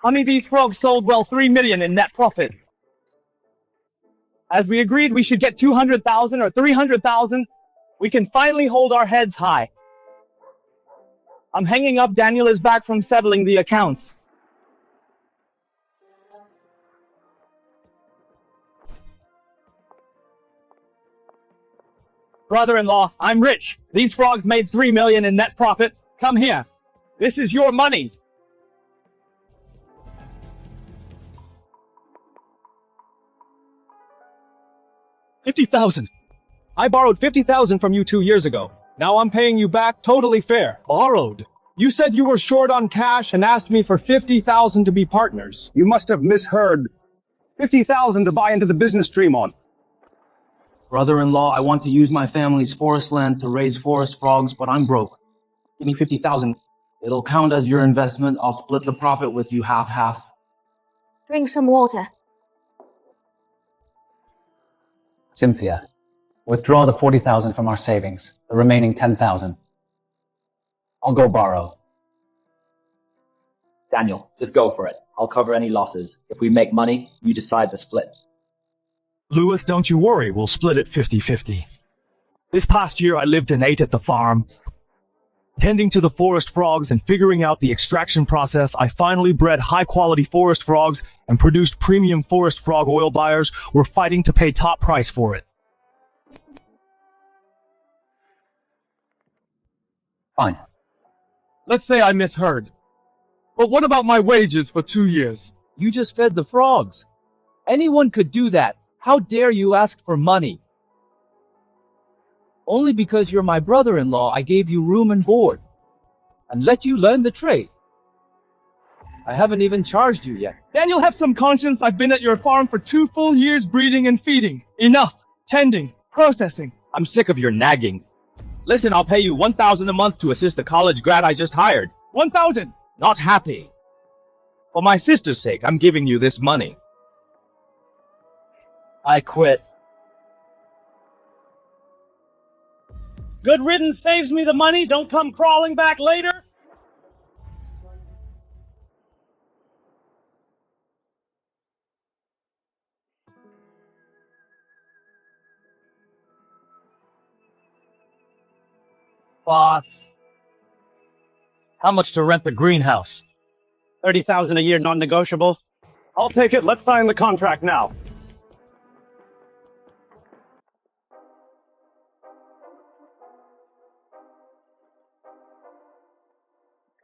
Honey, these frogs sold well 3 million in net profit. As we agreed we should get 200,000 or 300,000, we can finally hold our heads high. I'm hanging up. Daniel is back from settling the accounts. Brother-in-law, I'm rich. These frogs made 3 million in net profit. Come here. This is your money. $50,000. I borrowed $50,000 from you 2 years ago. Now I'm paying you back totally fair. Borrowed? You said you were short on cash and asked me for $50,000 to be partners. You must have misheard. $50,000 to buy into the business stream on. Brother-in-law, I want to use my family's forest land to raise forest frogs, but I'm broke. Give me $50,000. It'll count as your investment. I'll split the profit with you half-half. Drink some water. Cynthia, withdraw the 40,000 from our savings, the remaining 10,000. I'll go borrow. Daniel, just go for it. I'll cover any losses. If we make money, you decide the split. Lewes, don't you worry, we'll split it 50-50. This past year I lived and ate at the farm. Tending to the forest frogs and figuring out the extraction process, I finally bred high-quality forest frogs and produced premium forest frog oil. Buyers were fighting to pay top price for it. Fine. Let's say I misheard. But what about my wages for 2 years? You just fed the frogs. Anyone could do that. How dare you ask for money? Only because you're my brother-in-law, I gave you room and board. And let you learn the trade. I haven't even charged you yet. Daniel, have some conscience. I've been at your farm for 2 full years breeding and feeding. Enough. Tending. Processing. I'm sick of your nagging. Listen, I'll pay you $1,000 a month to assist a college grad I just hired. $1,000. Not happy. For my sister's sake, I'm giving you this money. I quit. Good riddance saves me the money. Don't come crawling back later. Boss. How much to rent the greenhouse? $30,000 a year, non-negotiable. I'll take it. Let's sign the contract now.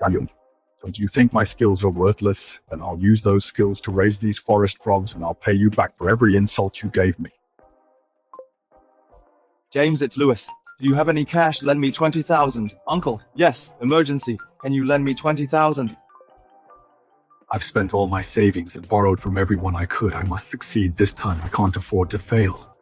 Daniel, so do you think my skills are worthless? Then I'll use those skills to raise these forest frogs and I'll pay you back for every insult you gave me. James, it's Lewes. Do you have any cash? Lend me 20,000. Uncle, yes, emergency. Can you lend me 20,000? I've spent all my savings and borrowed from everyone I could. I must succeed this time. I can't afford to fail.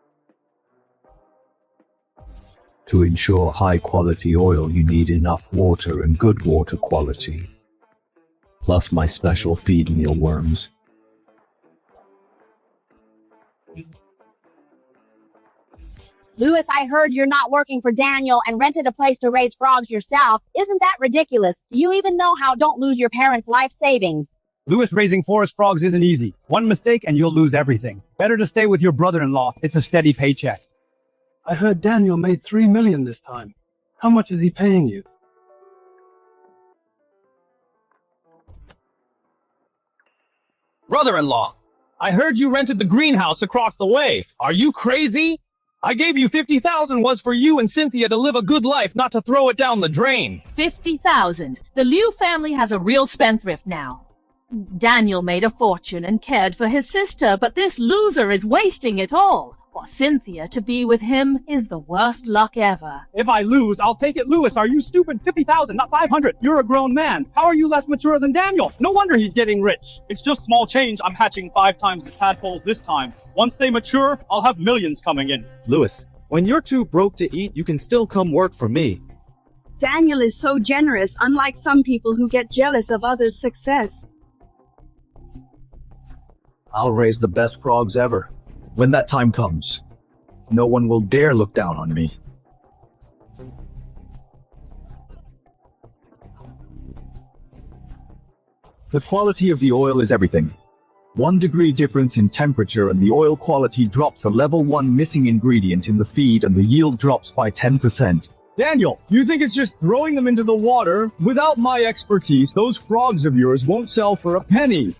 To ensure high-quality oil, you need enough water and good water quality. Plus my special feed mealworms. Lewes, I heard you're not working for Daniel and rented a place to raise frogs yourself. Isn't that ridiculous? Do you even know how don't lose your parents' life savings? Lewes, raising forest frogs isn't easy. One mistake and you'll lose everything. Better to stay with your brother-in-law. It's a steady paycheck. I heard Daniel made 3 million this time. How much is he paying you? Brother-in-law, I heard you rented the greenhouse across the way. Are you crazy? I gave you 50,000 was for you and Cynthia to live a good life, not to throw it down the drain. 50,000. The Liu family has a real spendthrift now. Daniel made a fortune and cared for his sister, but this loser is wasting it all. For Cynthia to be with him is the worst luck ever. If I lose, I'll take it. Lewes, are you stupid? 50,000, not 500. You're a grown man. How are you less mature than Daniel? No wonder he's getting rich. It's just small change. I'm hatching 5 times the tadpoles this time. Once they mature, I'll have millions coming in. Lewes, when you're too broke to eat, you can still come work for me. Daniel is so generous, unlike some people who get jealous of others' success. I'll raise the best frogs ever. When that time comes, no one will dare look down on me. The quality of the oil is everything. 1 degree difference in temperature and the oil quality drops a level 1 missing ingredient in the feed and the yield drops by 10%. Daniel, you think it's just throwing them into the water? Without my expertise, those frogs of yours won't sell for a penny.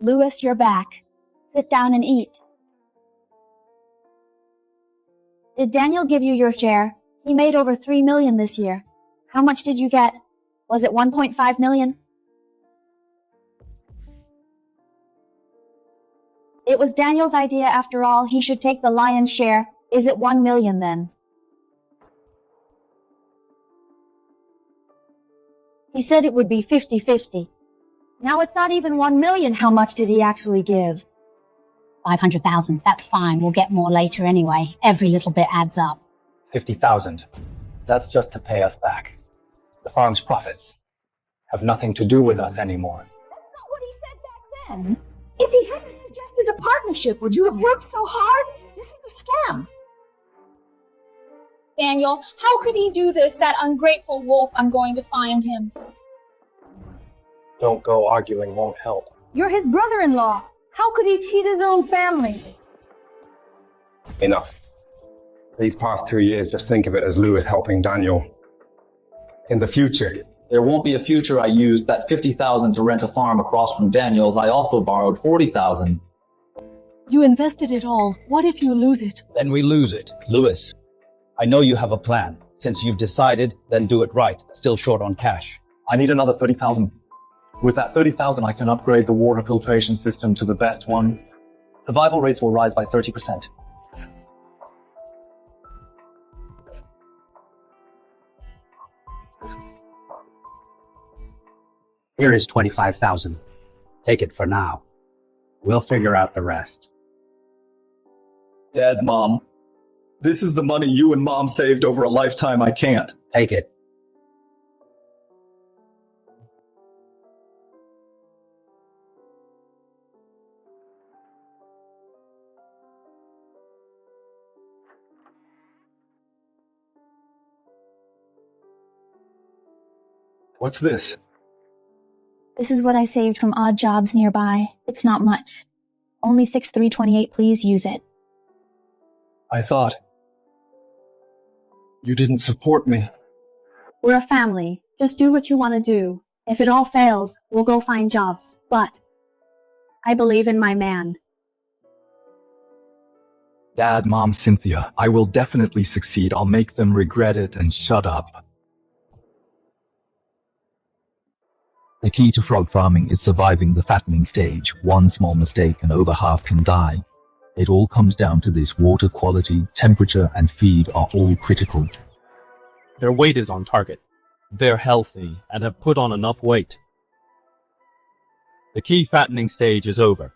Lewes, you're back. Sit down and eat. Did Daniel give you your share? He made over 3 million this year. How much did you get? Was it 1.5 million? It was Daniel's idea after all. He should take the lion's share. Is it 1 million then? He said it would be 50-50. Now it's not even 1 million. How much did he actually give? 500,000. That's fine. We'll get more later anyway. Every little bit adds up. 50,000. That's just to pay us back. The farm's profits have nothing to do with us anymore. That's not what he said back then. If he hadn't suggested a partnership, would you have worked so hard? This is a scam. Daniel, how could he do this? That ungrateful wolf. I'm going to find him. Don't go arguing won't help. You're his brother-in-law. How could he cheat his own family? Enough. These past 2 years, just think of it as Lewes helping Daniel. In the future, There won't be a future. I used that 50,000 to rent a farm across from Daniel's. I also borrowed 40,000. You invested it all. What if you lose it? Then we lose it. Lewes, I know you have a plan. Since you've decided, then do it right. Still short on cash. I need another 30,000. With that 30,000, I can upgrade the water filtration system to the best one. Survival rates will rise by 30%. Here is 25,000. Take it for now. We'll figure out the rest. Dad, Mom, this is the money you and Mom saved over a lifetime. I can't. Take it. What's this? This is what I saved from odd jobs nearby. It's not much. Only 6,328, please use it. I thought you didn't support me. We're a family. Just do what you want to do. If it all fails, we'll go find jobs. But I believe in my man. Dad, Mom, Cynthia, I will definitely succeed. I'll make them regret it and shut up. The key to frog farming is surviving the fattening stage. One small mistake and over half can die. It all comes down to this: water quality, temperature, and feed are all critical. Their weight is on target. They're healthy and have put on enough weight. The key fattening stage is over.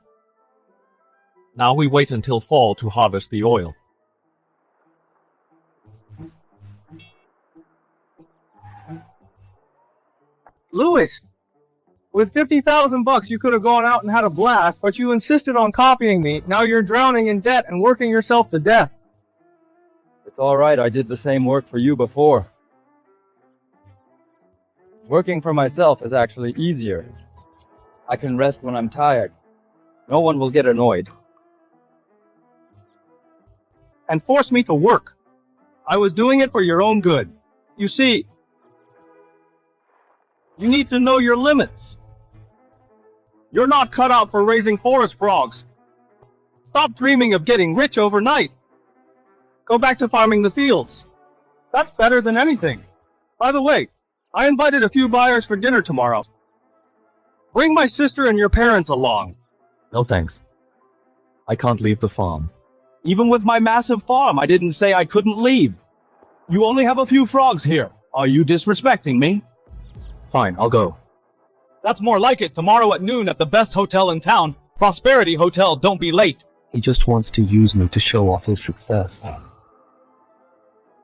Now we wait until fall to harvest the oil. Lewes, with 50,000 bucks, you could have gone out and had a blast, but you insisted on copying me. Now you're drowning in debt and working yourself to death. It's all right. I did the same work for you before. Working for myself is actually easier. I can rest when I'm tired. No one will get annoyed. And force me to work. I was doing it for your own good. You see, you need to know your limits. You're not cut out for raising forest frogs. Stop dreaming of getting rich overnight. Go back to farming the fields. That's better than anything. By the way, I invited a few buyers for dinner tomorrow. Bring my sister and your parents along. No thanks. I can't leave the farm. Even with my massive farm, I didn't say I couldn't leave. You only have a few frogs here. Are you disrespecting me? Fine, I'll go. That's more like it. Tomorrow at noon at the best hotel in town. Prosperity Hotel. Don't be late. He just wants to use me to show off his success.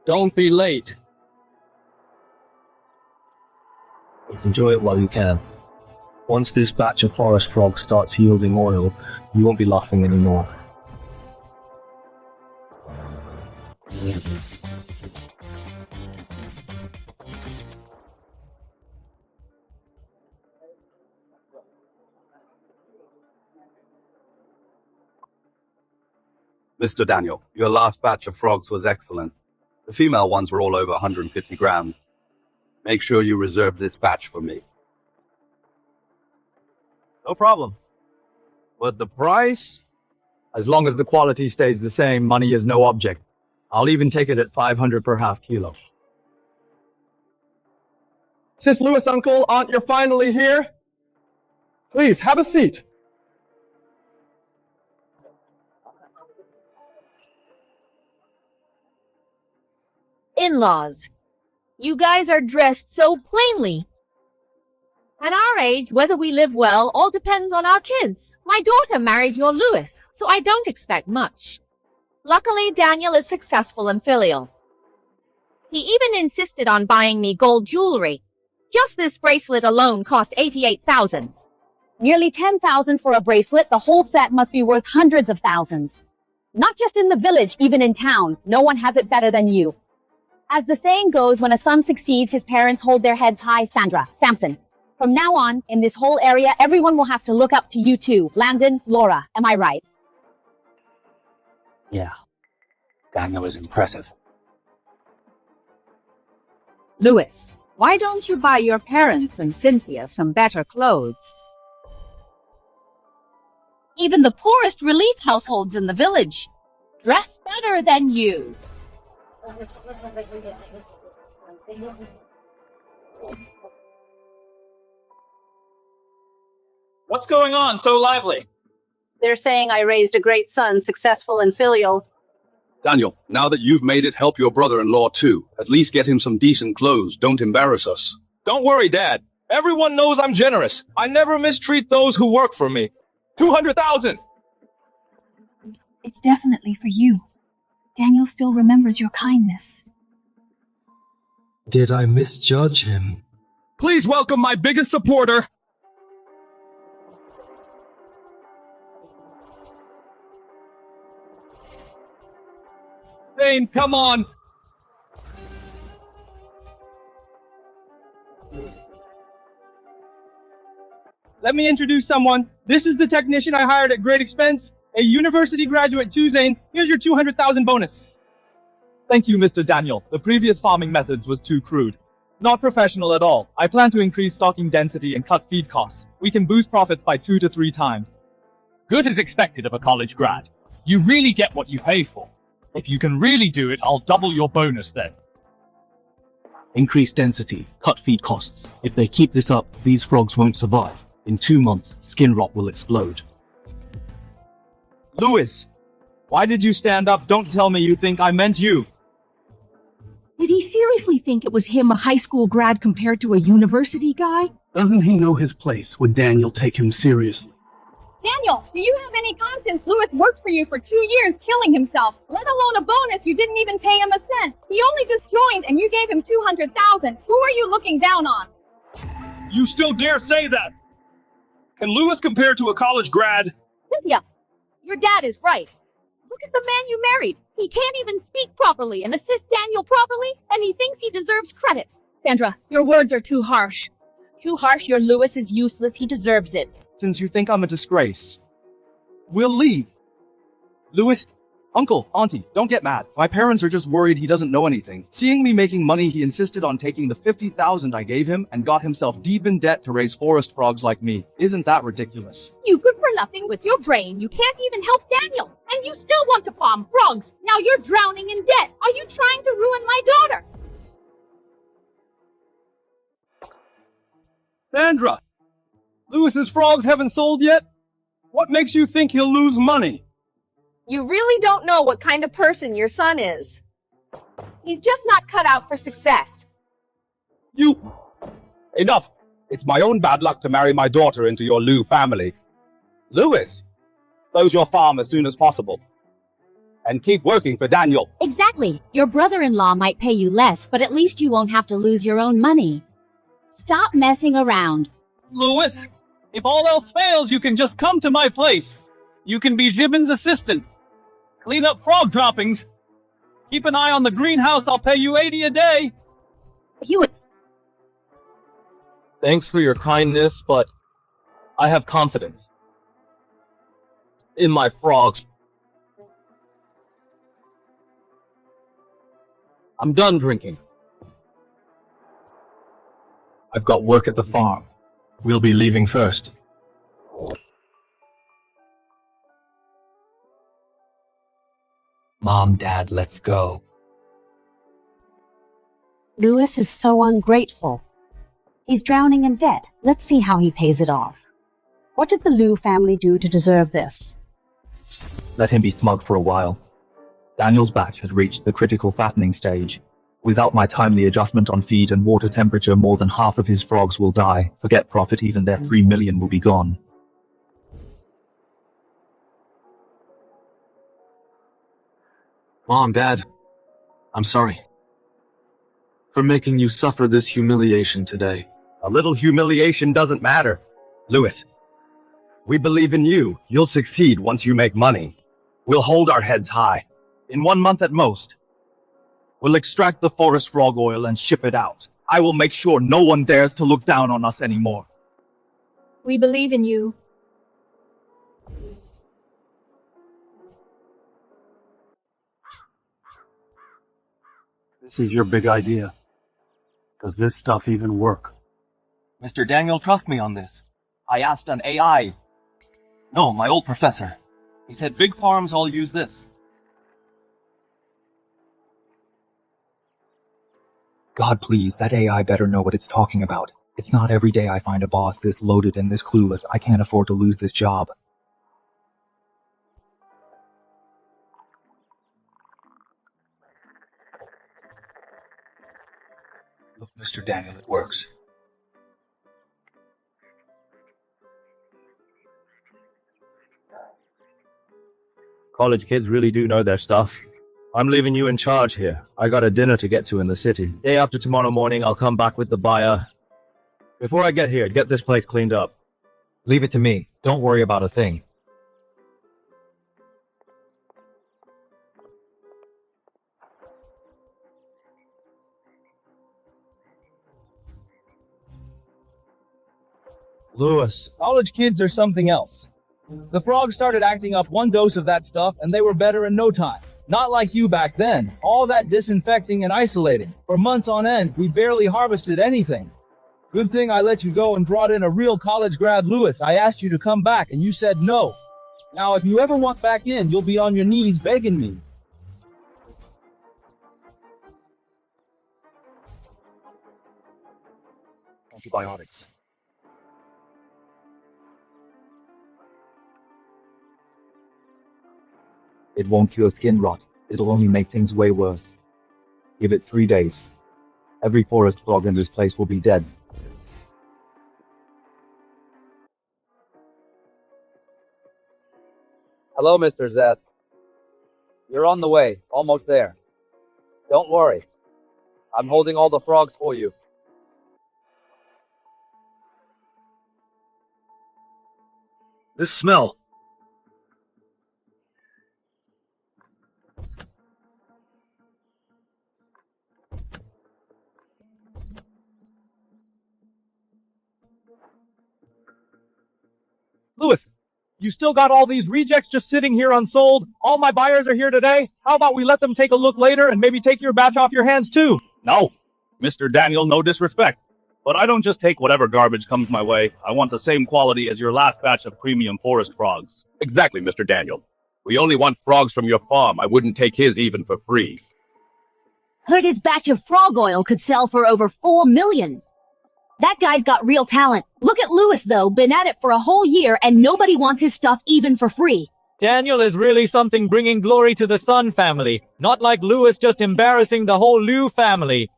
Don't be late. Enjoy it while you can. Once this batch of forest frogs starts yielding oil, you won't be laughing anymore. Mr. Daniel, your last batch of frogs was excellent. The female ones were all over 150 grams. Make sure you reserve this batch for me. No problem. But the price? As long as the quality stays the same, money is no object. I'll even take it at 500 per half kilo. Sis Lewes, uncle, aunt, you're finally here. Please, have a seat. In-laws. You guys are dressed so plainly. At our age, whether we live well all depends on our kids. My daughter married your Lewes, so I don't expect much. Luckily, Daniel is successful and filial. He even insisted on buying me gold jewelry. Just this bracelet alone cost 88,000. Nearly 10,000 for a bracelet. The whole set must be worth hundreds of thousands. Not just in the village, even in town. No one has it better than you. As the saying goes, when a son succeeds, his parents hold their heads high. Sandra, Samson. From now on, in this whole area, everyone will have to look up to you too. Landon, Laura, am I right? Yeah. Daniel is impressive. Lewes, why don't you buy your parents and Cynthia some better clothes? Even the poorest relief households in the village dress better than you. What's going on so lively? They're saying I raised a great son, successful and filial. Daniel, now that you've made it, help your brother-in-law too. At least get him some decent clothes. Don't embarrass us. Don't worry, Dad. Everyone knows I'm generous. I never mistreat those who work for me. 200,000! It's definitely for you. Daniel still remembers your kindness. Did I misjudge him? Please welcome my biggest supporter. Zane, come on. Let me introduce someone. This is the technician I hired at great expense. A university graduate too, Zane. Here's your 200,000 bonus. Thank you, Mr. Daniel. The previous farming methods was too crude. Not professional at all. I plan to increase stocking density and cut feed costs. We can boost profits by 2 to 3 times. Good is expected of a college grad. You really get what you pay for. If you can really do it, I'll double your bonus then. Increase density, cut feed costs. If they keep this up, these frogs won't survive. In 2 months, skin rot will explode. Lewes, why did you stand up? Don't tell me you think I meant you. Did he seriously think it was him, a high school grad, compared to a university guy? Doesn't he know his place? Would Daniel take him seriously? Daniel, do you have any conscience? Lewes worked for you for 2 years, killing himself. Let alone a bonus, you didn't even pay him a cent. He only just joined and you gave him 200,000. Who are you looking down on? You still dare say that? Can Lewes compare to a college grad? Cynthia, your dad is right. Look at the man you married. He can't even speak properly and assist Daniel properly, and he thinks he deserves credit. Sandra, your words are too harsh. Too harsh. Your Lewes is useless. He deserves it. Since you think I'm a disgrace, we'll leave. Lewes, uncle, auntie, don't get mad. My parents are just worried he doesn't know anything. Seeing me making money, he insisted on taking the 50,000 I gave him and got himself deep in debt to raise forest frogs like me. Isn't that ridiculous? You good for nothing with your brain. You can't even help Daniel. And you still want to farm frogs. Now you're drowning in debt. Are you trying to ruin my daughter? Sandra, Lewes's frogs haven't sold yet? What makes you think he'll lose money? You really don't know what kind of person your son is. He's just not cut out for success. Enough! It's my own bad luck to marry my daughter into your Lew family. Lewes, close your farm as soon as possible. And keep working for Daniel. Exactly. Your brother-in-law might pay you less, but at least you won't have to lose your own money. Stop messing around. Lewes, if all else fails, you can just come to my place. You can be Gibbon's assistant. Clean up frog droppings. Keep an eye on the greenhouse. I'll pay you 80 a day. Thanks for your kindness, but I have confidence in my frogs. I'm done drinking. I've got work at the farm. We'll be leaving first. Mom, Dad, let's go. Lewes is so ungrateful. He's drowning in debt. Let's see how he pays it off. What did the Lew family do to deserve this? Let him be smug for a while. Daniel's batch has reached the critical fattening stage. Without my timely adjustment on feed and water temperature, more than half of his frogs will die. Forget profit, even their 3 million will be gone. Mom, Dad, I'm sorry for making you suffer this humiliation today. A little humiliation doesn't matter. Lewes, we believe in you. You'll succeed once you make money. We'll hold our heads high. In 1 month at most. We'll extract the forest frog oil and ship it out. I will make sure no one dares to look down on us anymore. We believe in you. This is your big idea. Does this stuff even work? Mr. Daniel, trust me on this. I asked an AI. No, my old professor. He said big farms all use this. God, please, that AI better know what it's talking about. It's not every day I find a boss this loaded and this clueless. I can't afford to lose this job. Look, Mr. Daniel, it works. College kids really do know their stuff. I'm leaving you in charge here. I got a dinner to get to in the city. Day after tomorrow morning, I'll come back with the buyer. Before I get here, get this place cleaned up. Leave it to me. Don't worry about a thing. Lewes, college kids are something else. The frogs started acting up 1 dose of that stuff and they were better in no time. Not like you back then. All that disinfecting and isolating. For months on end, we barely harvested anything. Good thing I let you go and brought in a real college grad, Lewes. I asked you to come back and you said no. Now if you ever want back in, you'll be on your knees begging me. Antibiotics. It won't cure skin rot. It'll only make things way worse. Give it 3 days. Every forest frog in this place will be dead. Hello, Mr. Zeth. You're on the way. Almost there. Don't worry. I'm holding all the frogs for you. This smell. Lewes, you still got all these rejects just sitting here unsold? All my buyers are here today? How about we let them take a look later and maybe take your batch off your hands too? No, Mr. Daniel, no disrespect. But I don't just take whatever garbage comes my way. I want the same quality as your last batch of premium forest frogs. Exactly, Mr. Daniel. We only want frogs from your farm. I wouldn't take his even for free. Heard his batch of frog oil could sell for over 4 million. That guy's got real talent. Look at Lewes, though, been at it for a whole year and nobody wants his stuff even for free. Daniel is really something, bringing glory to the Sun family. Not like Lewes just embarrassing the whole Lew family.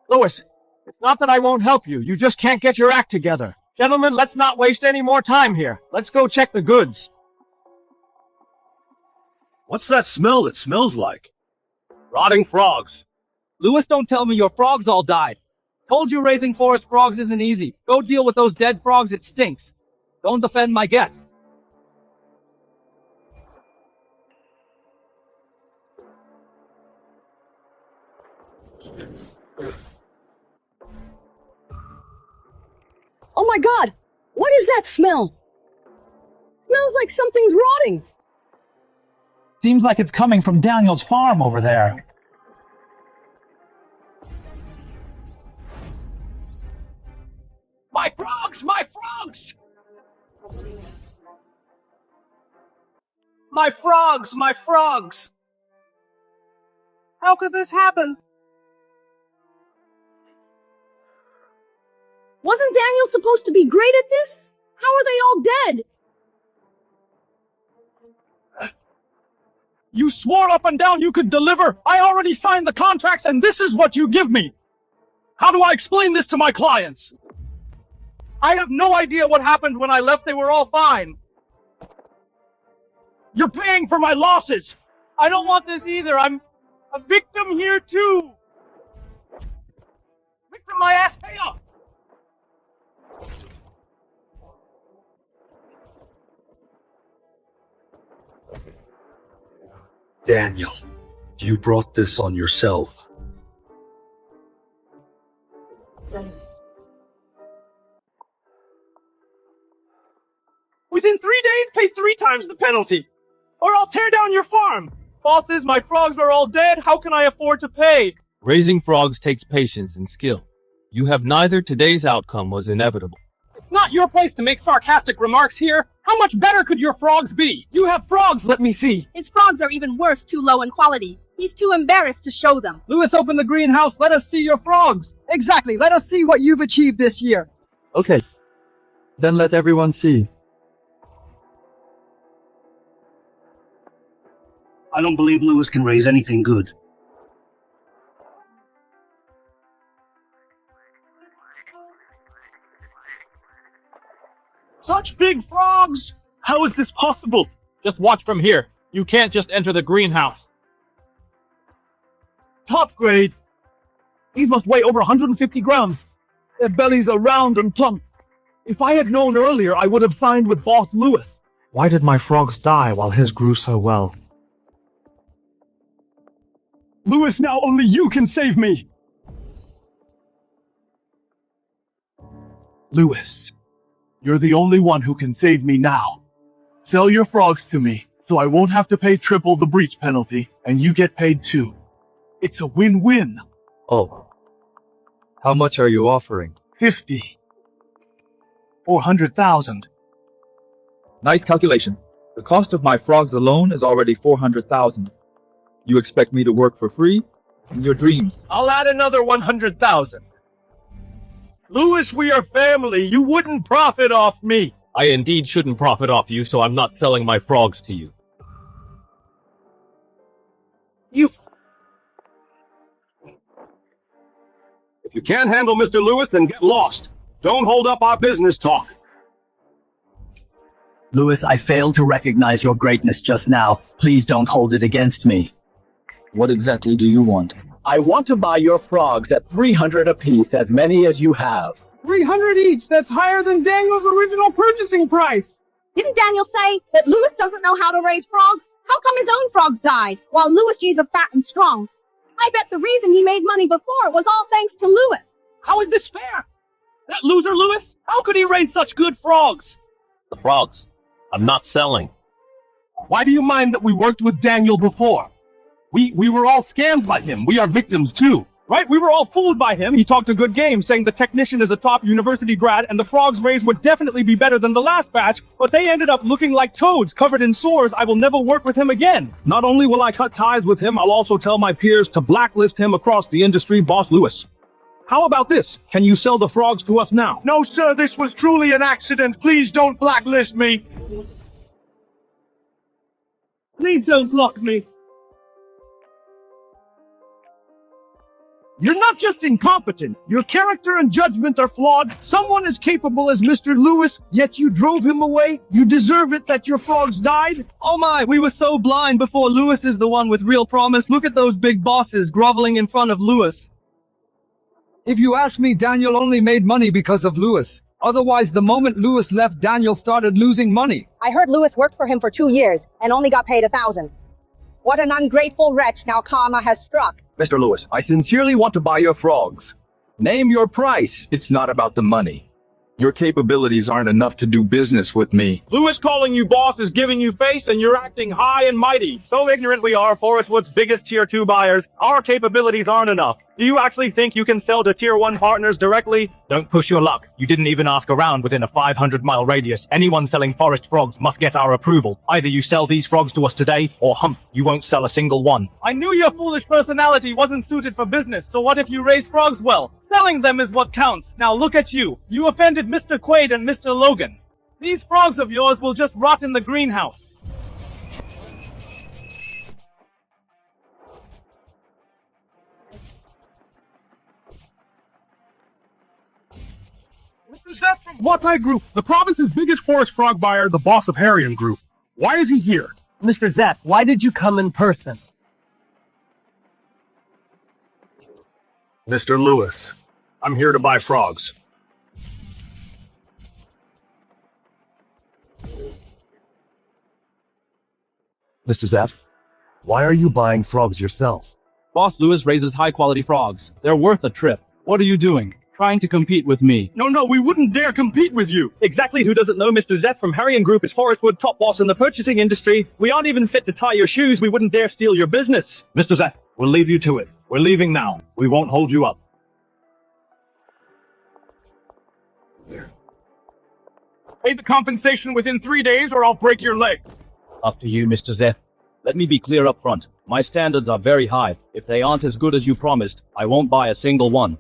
Lewes, it's not that I won't help you. You just can't get your act together. Gentlemen, let's not waste any more time here. Let's go check the goods. What's that smell it smells like? Rotting frogs. Lewes, don't tell me your frogs all died. Told you raising forest frogs isn't easy. Go deal with those dead frogs, it stinks. Don't defend my guests. Oh my god! What is that smell? Smells like something's rotting. Seems like it's coming from Daniel's farm over there. frogs! My frogs! My frogs! My frogs! How could this happen? Wasn't Daniel supposed to be great at this? How are they all dead? You swore up and down you could deliver. I already signed the contracts and this is what you give me. How do I explain this to my clients? I have no idea what happened when I left. They were all fine. You're paying for my losses. I don't want this either. I'm a victim here too. Victim my ass, pay up. Daniel, you brought this on yourself. Within 3 days, pay 3 times the penalty, or I'll tear down your farm. Bosses, my frogs are all dead. How can I afford to pay? Raising frogs takes patience and skill. You have neither. Today's outcome was inevitable. It's not your place to make sarcastic remarks here. How much better could your frogs be? You have frogs, let me see. His frogs are even worse, too low in quality. He's too embarrassed to show them. Lewes, open the greenhouse. Let us see your frogs. Exactly. Let us see what you've achieved this year. Okay. Then let everyone see. I don't believe Lewes can raise anything good. Such big frogs! How is this possible? Just watch from here. You can't just enter the greenhouse. Top grade. These must weigh over 150 grams. Their bellies are round and plump. If I had known earlier, I would have signed with Boss Lewes. Why did my frogs die while his grew so well? Lewes, now only you can save me! Lewes, you're the only one who can save me now. Sell your frogs to me, so I won't have to pay triple the breach penalty, and you get paid too. It's a win-win. Oh. How much are you offering? 50. 400,000. Nice calculation. The cost of my frogs alone is already 400,000. You expect me to work for free? In your dreams. I'll add another 100,000. Lewes, we are family. You wouldn't profit off me. I indeed shouldn't profit off you, so I'm not selling my frogs to you. If you can't handle Mr. Lewes, then get lost. Don't hold up our business talk. Lewes, I failed to recognize your greatness just now. Please don't hold it against me. What exactly do you want? I want to buy your frogs at 300 apiece, as many as you have. 300 each. That's higher than Daniel's original purchasing price. Didn't Daniel say that Lewes doesn't know how to raise frogs? How come his own frogs died, while Lewes G's are fat and strong? I bet the reason he made money before was all thanks to Lewes. How is this fair? That loser Lewes? How could he raise such good frogs? The frogs. I'm not selling. Why do you mind that we worked with Daniel before? We were all scammed by him. We are victims too. Right? We were all fooled by him. He talked a good game, saying the technician is a top university grad and the frogs raised would definitely be better than the last batch, but they ended up looking like toads covered in sores. I will never work with him again. Not only will I cut ties with him, I'll also tell my peers to blacklist him across the industry, Boss Lewes. How about this? Can you sell the frogs to us now? No, sir, this was truly an accident. Please don't blacklist me. Please don't block me. You're not just incompetent. Your character and judgment are flawed. Someone as capable as Mr. Lewes, yet you drove him away. You deserve it that your frogs died. Oh my, we were so blind before. Lewes is the one with real promise. Look at those big bosses groveling in front of Lewes. If you ask me, Daniel only made money because of Lewes. Otherwise, the moment Lewes left, Daniel started losing money. I heard Lewes worked for him for 2 years and only got paid 1,000. What an ungrateful wretch now karma has struck. Mr. Lewes, I sincerely want to buy your frogs. Name your price. It's not about the money. Your capabilities aren't enough to do business with me. Lewes calling you boss is giving you face and you're acting high and mighty. So ignorant we are, Forestwood's biggest tier 2 buyers. Our capabilities aren't enough. Do you actually think you can sell to tier 1 partners directly? Don't push your luck. You didn't even ask around within a 500-mile radius. Anyone selling forest frogs must get our approval. Either you sell these frogs to us today, or you won't sell a single one. I knew your foolish personality wasn't suited for business, so what if you raise frogs well? Selling them is what counts. Now look at you. You offended Mr. Quaid and Mr. Logan. These frogs of yours will just rot in the greenhouse. Mr. Zep from Watai Group, the province's biggest forest frog buyer, the boss of Harrion Group. Why is he here? Mr. Zep, why did you come in person? Mr. Lewes, I'm here to buy frogs. Mr. Zeph, why are you buying frogs yourself? Boss Lewes raises high-quality frogs. They're worth a trip. What are you doing? Trying to compete with me? No, we wouldn't dare compete with you. Exactly who doesn't know Mr. Zeth from Harrion Group is Forestwood top boss in the purchasing industry. We aren't even fit to tie your shoes. We wouldn't dare steal your business. Mr. Zeth, we'll leave you to it. We're leaving now. We won't hold you up. Pay the compensation within 3 days or I'll break your legs. Up to you, Mr. Zeth. Let me be clear up front. My standards are very high. If they aren't as good as you promised, I won't buy a single one.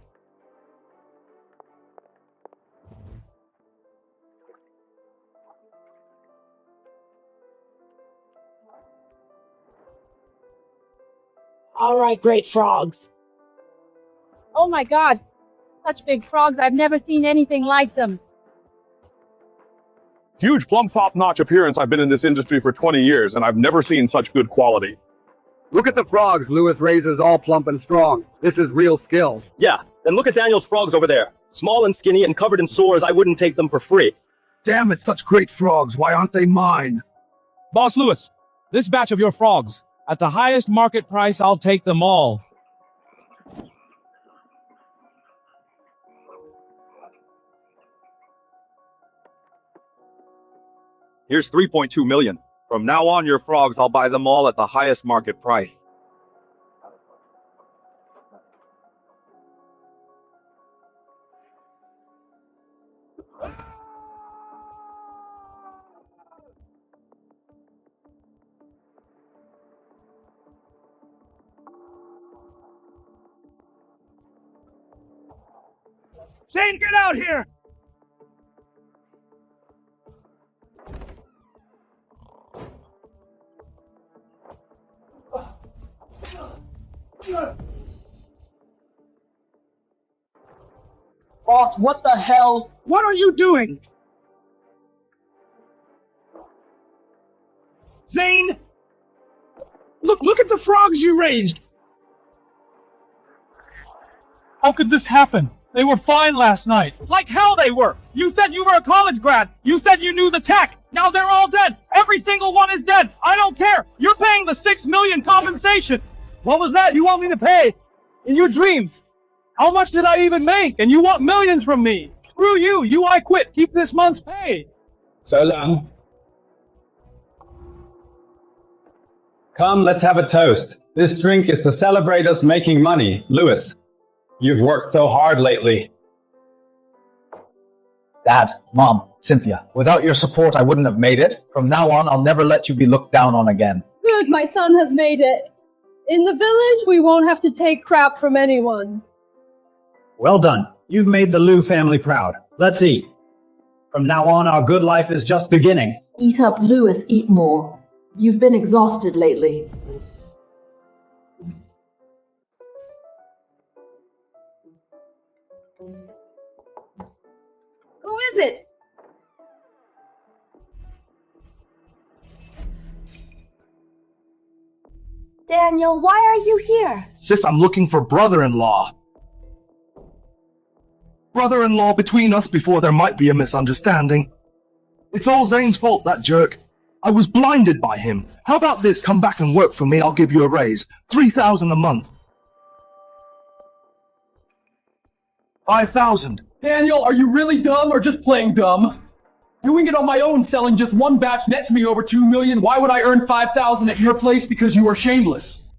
All right, great frogs. Oh my god, such big frogs, I've never seen anything like them. Huge plumb top-notch appearance. I've been in this industry for 20 years, and I've never seen such good quality. Look at the frogs Lewes raises, all plump and strong. This is real skill. Yeah, and look at Daniel's frogs over there. Small and skinny and covered in sores. I wouldn't take them for free. Damn it, such great frogs. Why aren't they mine? Boss Lewes, this batch of your frogs. At the highest market price, I'll take them all. Here's 3.2 million. From now on, your frogs, I'll buy them all at the highest market price. Shane, get out here! Boss, what the hell? What are you doing? Zane! Look at the frogs you raised! How could this happen? They were fine last night. Like hell they were! You said you were a college grad! You said you knew the tech! Now they're all dead! Every single one is dead! I don't care! You're paying the $6 million compensation! What was that you want me to pay? In your dreams? How much did I even make? And you want millions from me? Screw you! I quit! Keep this month's pay! So long. Come, let's have a toast. This drink is to celebrate us making money. Lewes, you've worked so hard lately. Dad, Mom, Cynthia, without your support, I wouldn't have made it. From now on, I'll never let you be looked down on again. Good, my son has made it. In the village, we won't have to take crap from anyone. Well done. You've made the Liu family proud. Let's eat. From now on, our good life is just beginning. Eat up, Lewes, eat more. You've been exhausted lately. Who is it? Daniel, why are you here? Sis, I'm looking for brother-in-law. Brother-in-law between us before there might be a misunderstanding. It's all Zane's fault, that jerk. I was blinded by him. How about this? Come back and work for me. I'll give you a raise. 3,000 a month. 5,000. Daniel, are you really dumb or just playing dumb? Doing it on my own, selling just one batch nets me over 2 million. Why would I earn 5,000 at your place? Because you are shameless.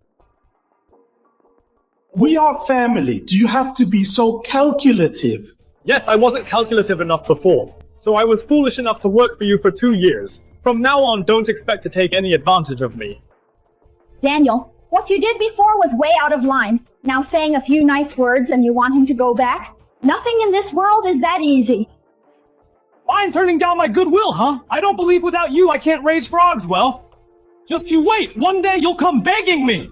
We are family. Do you have to be so calculative? Yes, I wasn't calculative enough before, so I was foolish enough to work for you for 2 years. From now on, don't expect to take any advantage of me. Daniel, what you did before was way out of line. Now saying a few nice words and you want him to go back? Nothing in this world is that easy. I'm turning down my goodwill, huh? I don't believe without you I can't raise frogs well. Just you wait, one day you'll come begging me.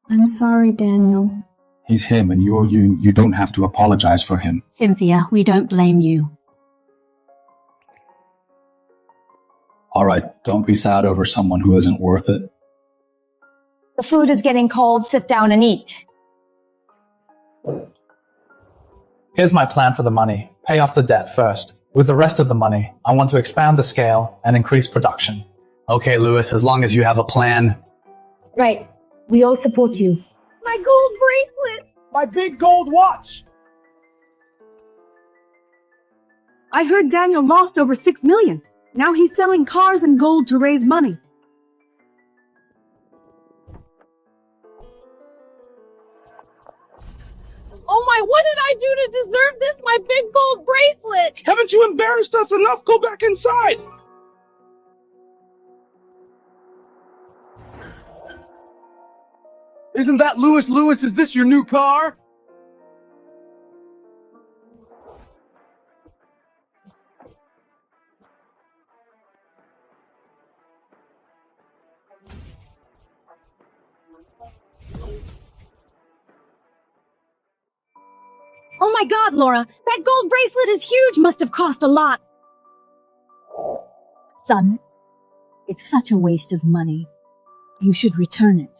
I'm sorry, Daniel. He's him and you're you. You don't have to apologize for him. Cynthia, we don't blame you. Alright, don't be sad over someone who isn't worth it. The food is getting cold. Sit down and eat. Here's my plan for the money. Pay off the debt first. With the rest of the money, I want to expand the scale and increase production. Okay, Lewes, as long as you have a plan. Right. We all support you. My gold bracelet! My big gold watch! I heard Daniel lost over 6 million. Now he's selling cars and gold to raise money. Oh my, what did I do to deserve this? My big gold bracelet! Haven't you embarrassed us enough? Go back inside! Isn't that Lewes? Lewes, is this your new car? Oh my God, Laura! That gold bracelet is huge! Must have cost a lot! Son, it's such a waste of money. You should return it.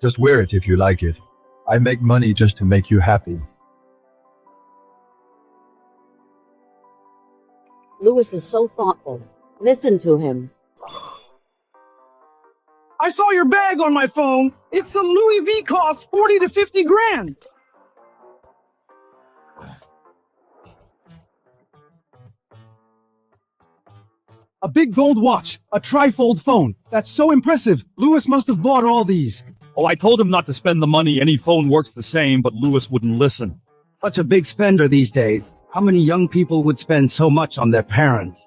Just wear it if you like it. I make money just to make you happy. Lewes is so thoughtful. Listen to him. I saw your bag on my phone. It's some Louis V costs 40 to 50 grand. A big gold watch, a trifold phone. That's so impressive. Lewes must have bought all these. Oh, I told him not to spend the money. Any phone works the same, but Lewes wouldn't listen. Such a big spender these days. How many young people would spend so much on their parents?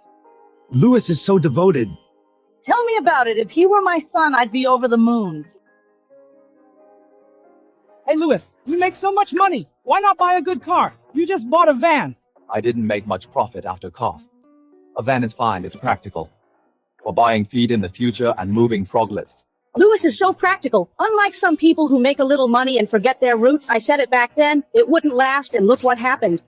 Lewes is so devoted. Tell me about it. If he were my son, I'd be over the moon. Hey, Lewes, you make so much money. Why not buy a good car? You just bought a van. I didn't make much profit after costs. A van is fine, it's practical. For buying feed in the future and moving froglets. Lewes is so practical. Unlike some people who make a little money and forget their roots, I said it back then, it wouldn't last, and look what happened.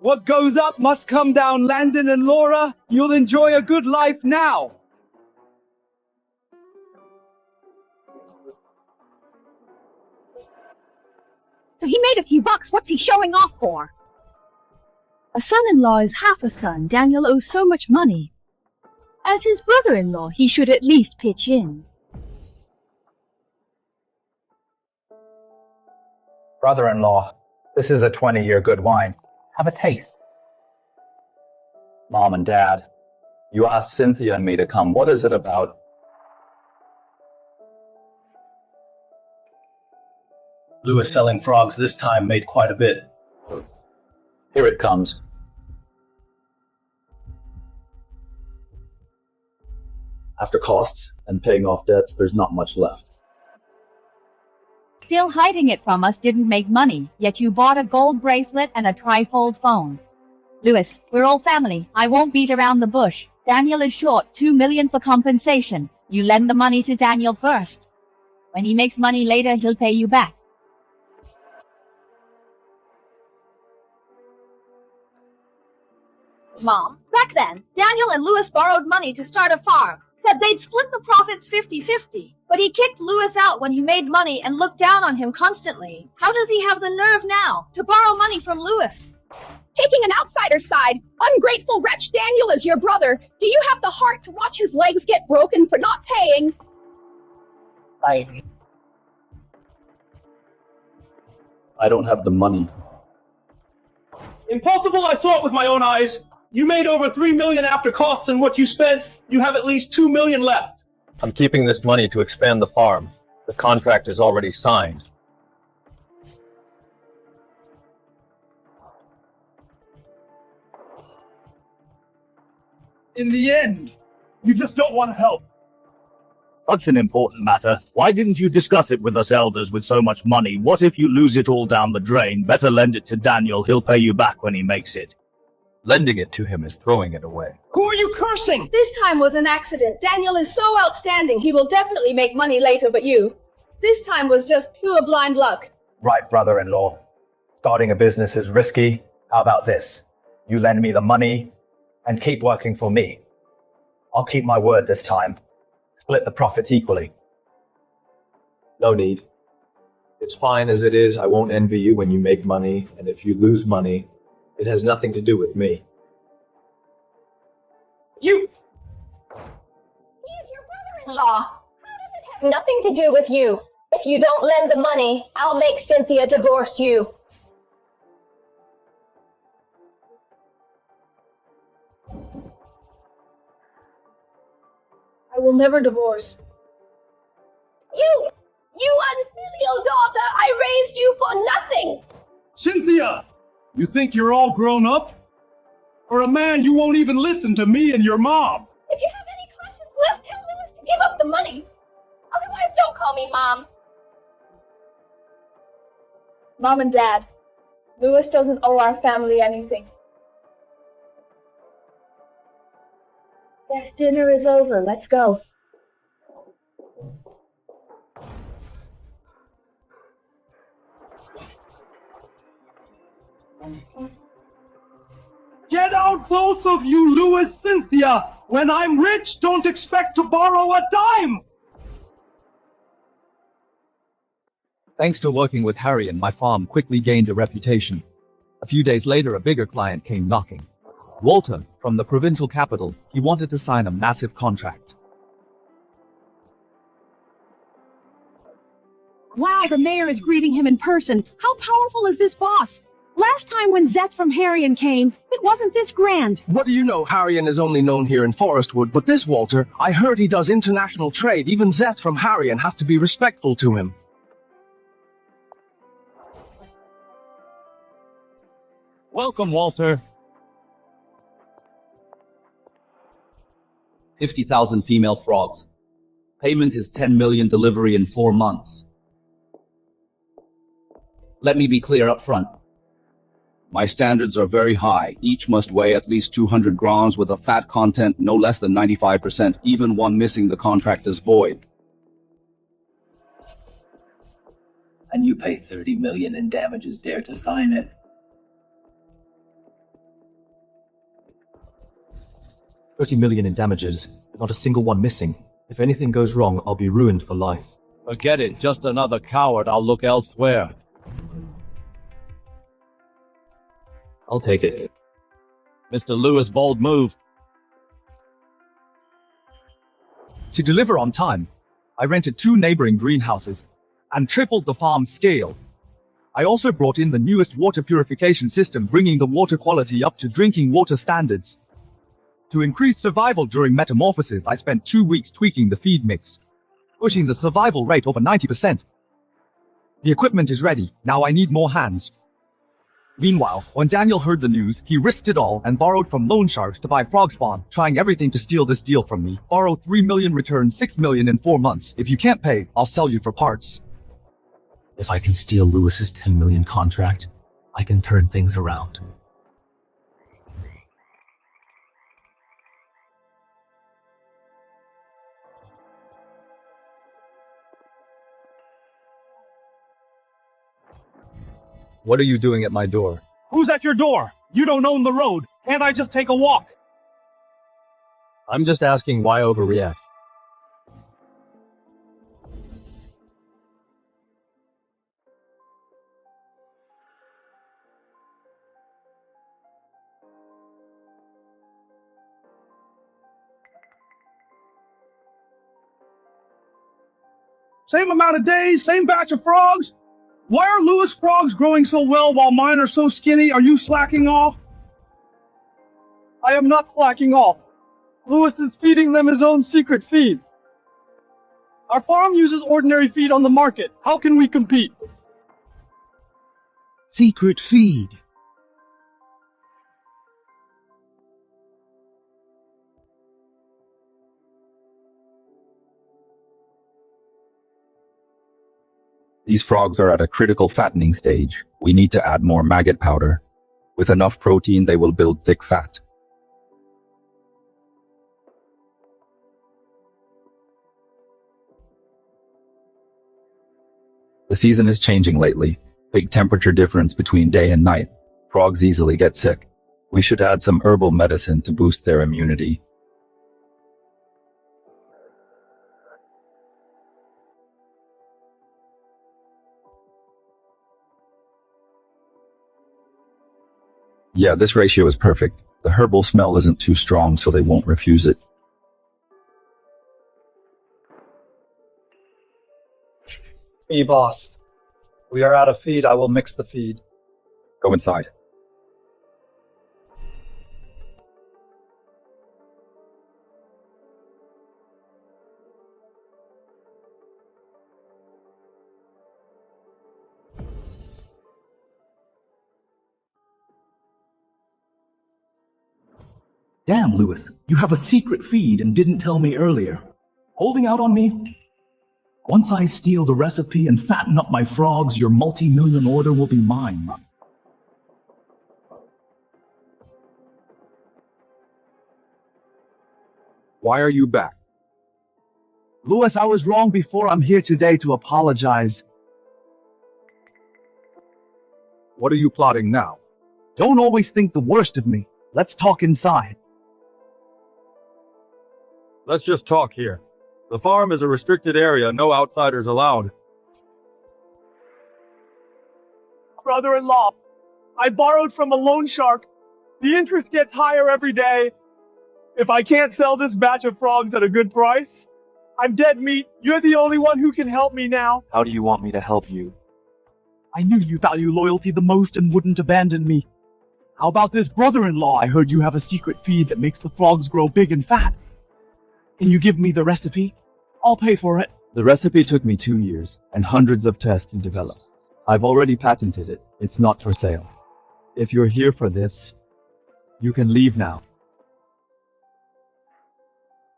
What goes up must come down, Landon and Laura. You'll enjoy a good life now. So he made a few bucks. What's he showing off for? A son-in-law is half a son. Daniel owes so much money. As his brother-in-law, he should at least pitch in. Brother-in-law, this is a 20-year good wine. Have a taste. Mom and Dad, you asked Cynthia and me to come. What is it about? Lewes selling frogs this time made quite a bit. Here it comes. After costs and paying off debts, there's not much left. Still hiding it from us didn't make money, yet you bought a gold bracelet and a trifold phone. Lewes, we're all family. I won't beat around the bush. Daniel is short 2 million for compensation. You lend the money to Daniel first. When he makes money later, he'll pay you back. Mom, back then, Daniel and Lewes borrowed money to start a farm. Said they'd split the profits 50-50. But he kicked Lewes out when he made money and looked down on him constantly. How does he have the nerve now to borrow money from Lewes? taking an outsider's side. Ungrateful wretch, Daniel is your brother. Do you have the heart to watch his legs get broken for not paying? I don't have the money. Impossible, I saw it with my own eyes. You made over 3 million after costs, and what you spent, you have at least 2 million left. I'm keeping this money to expand the farm. The contract is already signed. In the end, you just don't want to help. Such an important matter. Why didn't you discuss it with us elders with so much money? What if you lose it all down the drain? Better lend it to Daniel. He'll pay you back when he makes it. Lending it to him is throwing it away. Who are you cursing? This time was an accident. Daniel is so outstanding, he will definitely make money later, but you. This time was just pure blind luck. Right, brother-in-law. Starting a business is risky. How about this? You lend me the money and keep working for me. I'll keep my word this time. Split the profits equally. No need. It's fine as it is. I won't envy you when you make money, and if you lose money, it has nothing to do with me. You! He's your brother-in-law. How does it have nothing to do with you? If you don't lend the money, I'll make Cynthia divorce you. I will never divorce. You unfilial daughter, I raised you for nothing. Cynthia! You think you're all grown up? For a man, you won't even listen to me and your mom. If you have any conscience left, tell Lewes to give up the money. Otherwise, don't call me Mom. Mom and Dad, Lewes doesn't owe our family anything. Yes, dinner is over. Let's go. Get out, both of you, Lewes, Cynthia! When I'm rich, don't expect to borrow a dime! Thanks to working with Harry, my farm quickly gained a reputation. A few days later, a bigger client came knocking. Walter, from the provincial capital, he wanted to sign a massive contract. Wow, the mayor is greeting him in person. How powerful is this boss? Last time when Zeth from Harrion came, it wasn't this grand. What do you know? Harrion is only known here in Forestwood, but this Walter, I heard he does international trade. Even Zeth from Harrion has to be respectful to him. Welcome, Walter. 50,000 female frogs. Payment is 10 million, delivery in 4 months. Let me be clear up front. My standards are very high. Each must weigh at least 200 grams with a fat content no less than 95%. Even one missing, the contract is void. And you pay 30 million in damages, dare to sign it. 30 million in damages, not a single one missing. If anything goes wrong, I'll be ruined for life. Forget it, just another coward. I'll look elsewhere. I'll take it. Mr. Lewes, bold move. To deliver on time, I rented 2 neighboring greenhouses and tripled the farm's scale. I also brought in the newest water purification system, bringing the water quality up to drinking water standards. To increase survival during metamorphosis, I spent 2 weeks tweaking the feed mix, pushing the survival rate over 90%. The equipment is ready, now I need more hands. Meanwhile, when Daniel heard the news, he risked it all and borrowed from loan sharks to buy frog spawn, trying everything to steal this deal from me. Borrow 3 million, return 6 million in 4 months. If you can't pay, I'll sell you for parts. If I can steal Lewis's 10 million contract, I can turn things around. What are you doing at my door? Who's at your door? You don't own the road. Can't I just take a walk? I'm just asking why overreact. Same amount of days, same batch of frogs. Why are Lewes frogs growing so well while mine are so skinny? Are you slacking off? I am not slacking off. Lewes is feeding them his own secret feed. Our farm uses ordinary feed on the market. How can we compete? Secret feed. These frogs are at a critical fattening stage. We need to add more maggot powder. With enough protein, they will build thick fat. The season is changing lately. Big temperature difference between day and night. Frogs easily get sick. We should add some herbal medicine to boost their immunity. Yeah, this ratio is perfect. The herbal smell isn't too strong, so they won't refuse it. Hey, boss. We are out of feed. I will mix the feed. Go inside. Damn, Lewes, you have a secret feed and didn't tell me earlier. Holding out on me? Once I steal the recipe and fatten up my frogs, your multi-million order will be mine. Why are you back? Lewes, I was wrong before. I'm here today to apologize. What are you plotting now? Don't always think the worst of me. Let's talk inside. Let's just talk here. The farm is a restricted area, no outsiders allowed. Brother-in-law, I borrowed from a loan shark. The interest gets higher every day. If I can't sell this batch of frogs at a good price, I'm dead meat. You're the only one who can help me now. How do you want me to help you? I knew you value loyalty the most and wouldn't abandon me. How about this brother-in-law? I heard you have a secret feed that makes the frogs grow big and fat. Can you give me the recipe? I'll pay for it. The recipe took me 2 years and hundreds of tests to develop. I've already patented it. It's not for sale. If you're here for this, you can leave now.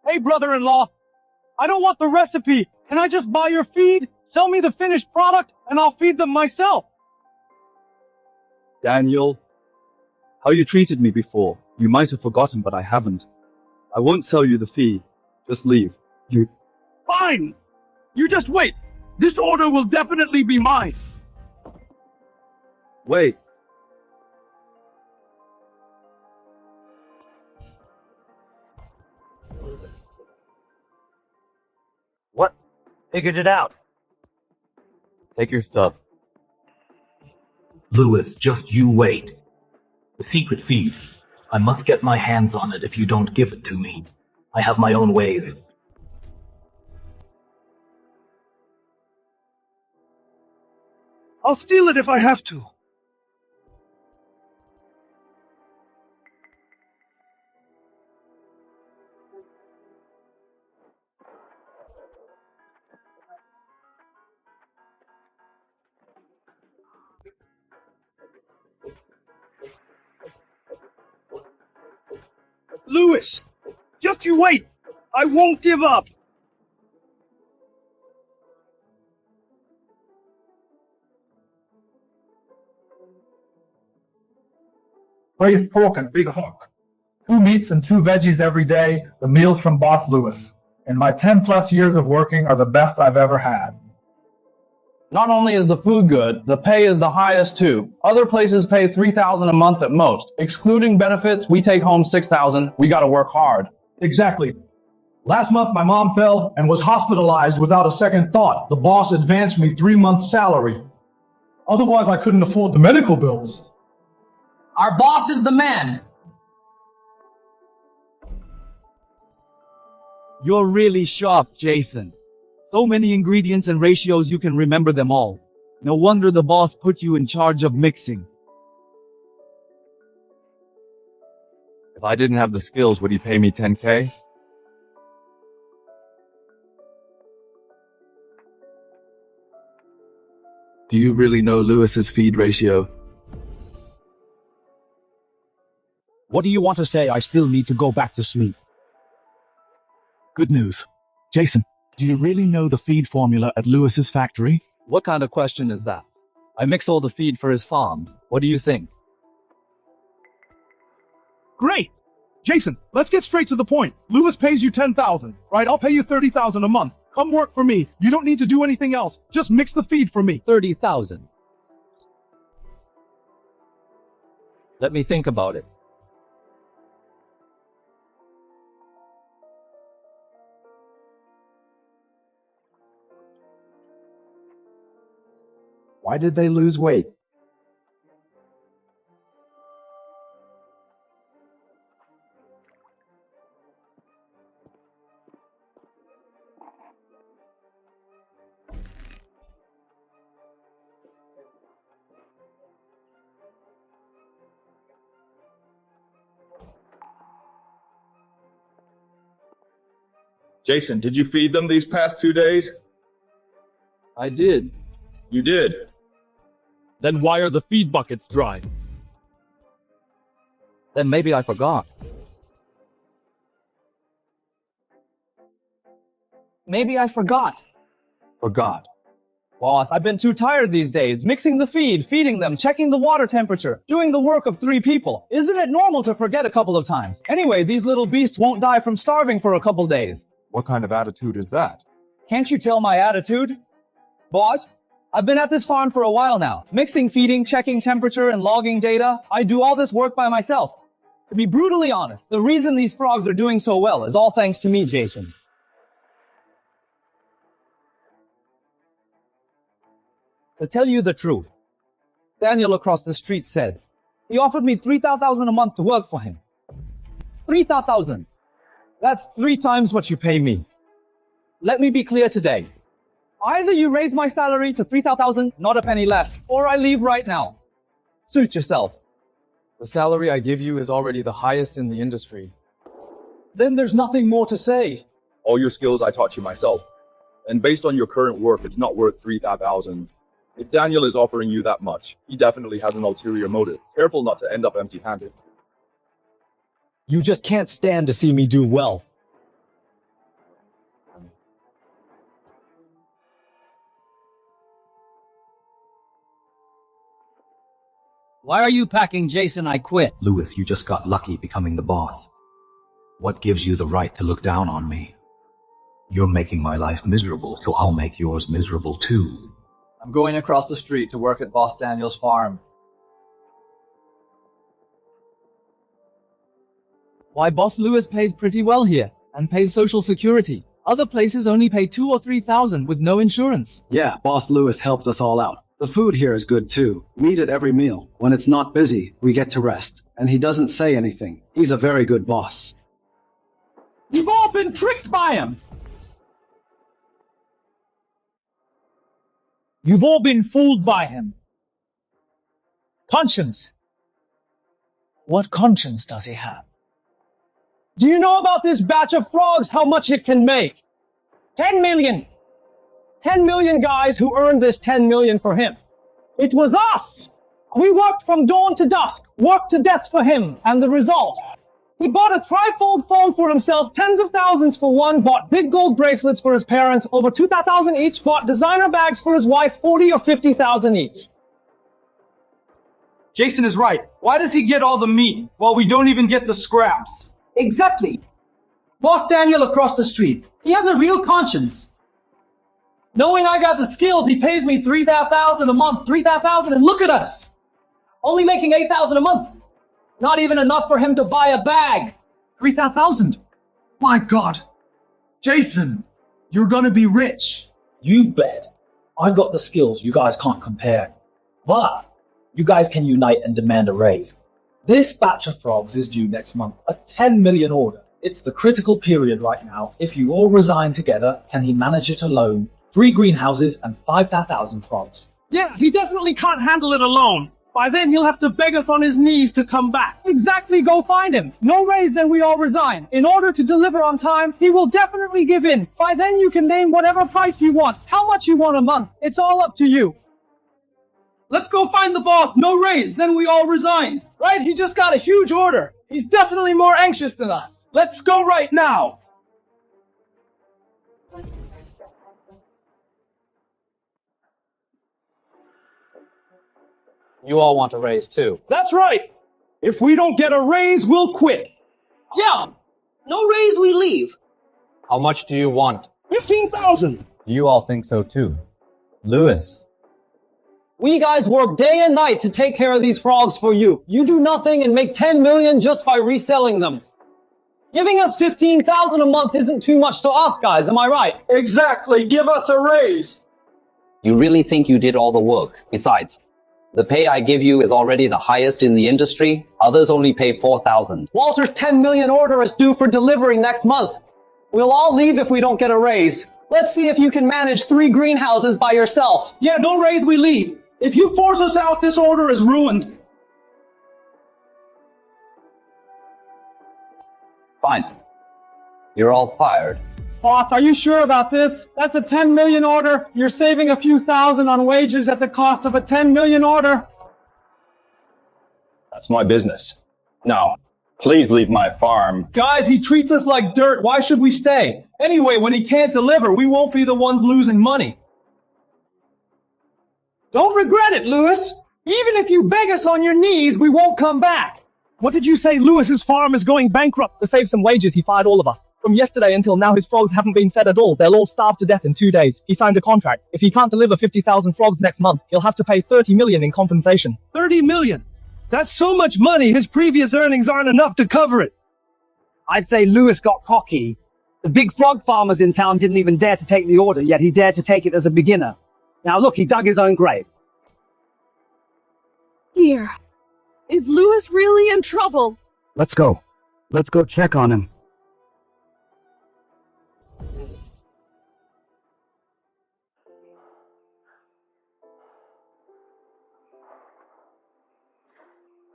Hey, brother-in-law, I don't want the recipe. Can I just buy your feed? Sell me the finished product and I'll feed them myself. Daniel, how you treated me before. You might have forgotten, but I haven't. I won't sell you the feed. Just leave. Fine! You just wait. This order will definitely be mine. Wait. What? Figured it out. Take your stuff. Lewes, just you wait. The secret feed. I must get my hands on it if you don't give it to me. I have my own ways. I'll steal it if I have to. Lewes, just you wait. I won't give up. Braised pork and big hook. 2 meats and 2 veggies every day, the meals from Boss Lewes. In my 10+ years of working are the best I've ever had. Not only is the food good, the pay is the highest too. Other places pay $3,000 a month at most. Excluding benefits, we take home $6,000. We gotta work hard. Exactly. Last month my mom fell and was hospitalized without a second thought. The boss advanced me 3 months' salary. Otherwise I couldn't afford the medical bills. Our boss is the man. You're really sharp, Jason. So many ingredients and ratios you can remember them all. No wonder the boss put you in charge of mixing. If I didn't have the skills, would he pay me 10K? Do you really know Lewis's feed ratio? What do you want to say? I still need to go back to sleep. Good news. Jason, do you really know the feed formula at Lewis's factory? What kind of question is that? I mix all the feed for his farm. What do you think? Great! Jason, let's get straight to the point. Lewes pays you $10,000, right? I'll pay you $30,000 a month. Come work for me. You don't need to do anything else. Just mix the feed for me. 30,000. Let me think about it. Why did they lose weight? Jason, did you feed them these past 2 days? I did. You did? Then why are the feed buckets dry? Then maybe I forgot. Maybe I forgot. Forgot. Boss, I've been too tired these days. Mixing the feed, feeding them, checking the water temperature, doing the work of 3 people. Isn't it normal to forget a couple of times? Anyway, these little beasts won't die from starving for a couple days. What kind of attitude is that? Can't you tell my attitude? Boss, I've been at this farm for a while now. Mixing, feeding, checking temperature, and logging data. I do all this work by myself. To be brutally honest, the reason these frogs are doing so well is all thanks to me, Jason. To tell you the truth, Daniel across the street said, he offered me $3,000 a month to work for him. $3,000. That's 3 times what you pay me. Let me be clear today. Either you raise my salary to $3,000, not a penny less, or I leave right now. Suit yourself. The salary I give you is already the highest in the industry. Then there's nothing more to say. All your skills I taught you myself. And based on your current work, it's not worth $3,000. If Daniel is offering you that much, he definitely has an ulterior motive. Careful not to end up empty-handed. You just can't stand to see me do well. Why are you packing, Jason? I quit. Lewes, you just got lucky becoming the boss. What gives you the right to look down on me? You're making my life miserable, so I'll make yours miserable too. I'm going across the street to work at Boss Daniel's farm. Why, Boss Lewes pays pretty well here, and pays Social Security. Other places only pay $2,000 or $3,000 with no insurance. Yeah, Boss Lewes helped us all out. The food here is good too. We eat at every meal. When it's not busy, we get to rest. And he doesn't say anything. He's a very good boss. You've all been tricked by him. You've all been fooled by him. Conscience. What conscience does he have? Do you know about this batch of frogs, how much it can make? 10 million. 10 million guys who earned this 10 million for him. It was us. We worked from dawn to dusk, worked to death for him, and the result. He bought a trifold phone for himself, tens of thousands for one, bought big gold bracelets for his parents, over 2,000 each, bought designer bags for his wife, 40 or 50,000 each. Jason is right. Why does he get all the meat while we don't even get the scraps? Exactly. Boss Daniel across the street. He has a real conscience. Knowing I got the skills, he pays me $3,000 a month, $3,000, and look at us. Only making $8,000 a month. Not even enough for him to buy a bag. $3,000. My God. Jason, you're gonna be rich. You bet. I've got the skills you guys can't compare. But you guys can unite and demand a raise. This batch of frogs is due next month, a 10 million order. It's the critical period right now. If you all resign together, can he manage it alone? 3 greenhouses and 5,000 frogs. Yeah, he definitely can't handle it alone. By then, he'll have to beg us on his knees to come back. Exactly, go find him. No raise, then we all resign. In order to deliver on time, he will definitely give in. By then, you can name whatever price you want, how much you want a month. It's all up to you. Let's go find the boss. No raise, then we all resign. Right, he just got a huge order. He's definitely more anxious than us. Let's go right now. You all want a raise too. That's right. If we don't get a raise, we'll quit. Yeah. No raise, we leave. How much do you want? 15,000. You all think so too. Lewes. We guys work day and night to take care of these frogs for you. You do nothing and make 10 million just by reselling them. Giving us 15,000 a month isn't too much to us, guys, am I right? Exactly. Give us a raise. You really think you did all the work? Besides, the pay I give you is already the highest in the industry. Others only pay 4,000. Walter's 10 million order is due for delivery next month. We'll all leave if we don't get a raise. Let's see if you can manage 3 greenhouses by yourself. Yeah, no raise, we leave. If you force us out, this order is ruined. Fine. You're all fired. Boss, are you sure about this? That's a 10 million order. You're saving a few thousand on wages at the cost of a 10 million order. That's my business. No, please leave my farm. Guys, he treats us like dirt. Why should we stay? Anyway, when he can't deliver, we won't be the ones losing money. Don't regret it, Lewes. Even if you beg us on your knees, we won't come back. What did you say? Lewis's farm is going bankrupt. To save some wages, he fired all of us. From yesterday until now, his frogs haven't been fed at all. They'll all starve to death in 2 days. He signed a contract. If he can't deliver 50,000 frogs next month, he'll have to pay 30 million in compensation. 30 million? That's so much money, his previous earnings aren't enough to cover it. I'd say Lewes got cocky. The big frog farmers in town didn't even dare to take the order, yet he dared to take it as a beginner. Now look, he dug his own grave. Dear, is Lewes really in trouble? Let's go. Let's go check on him.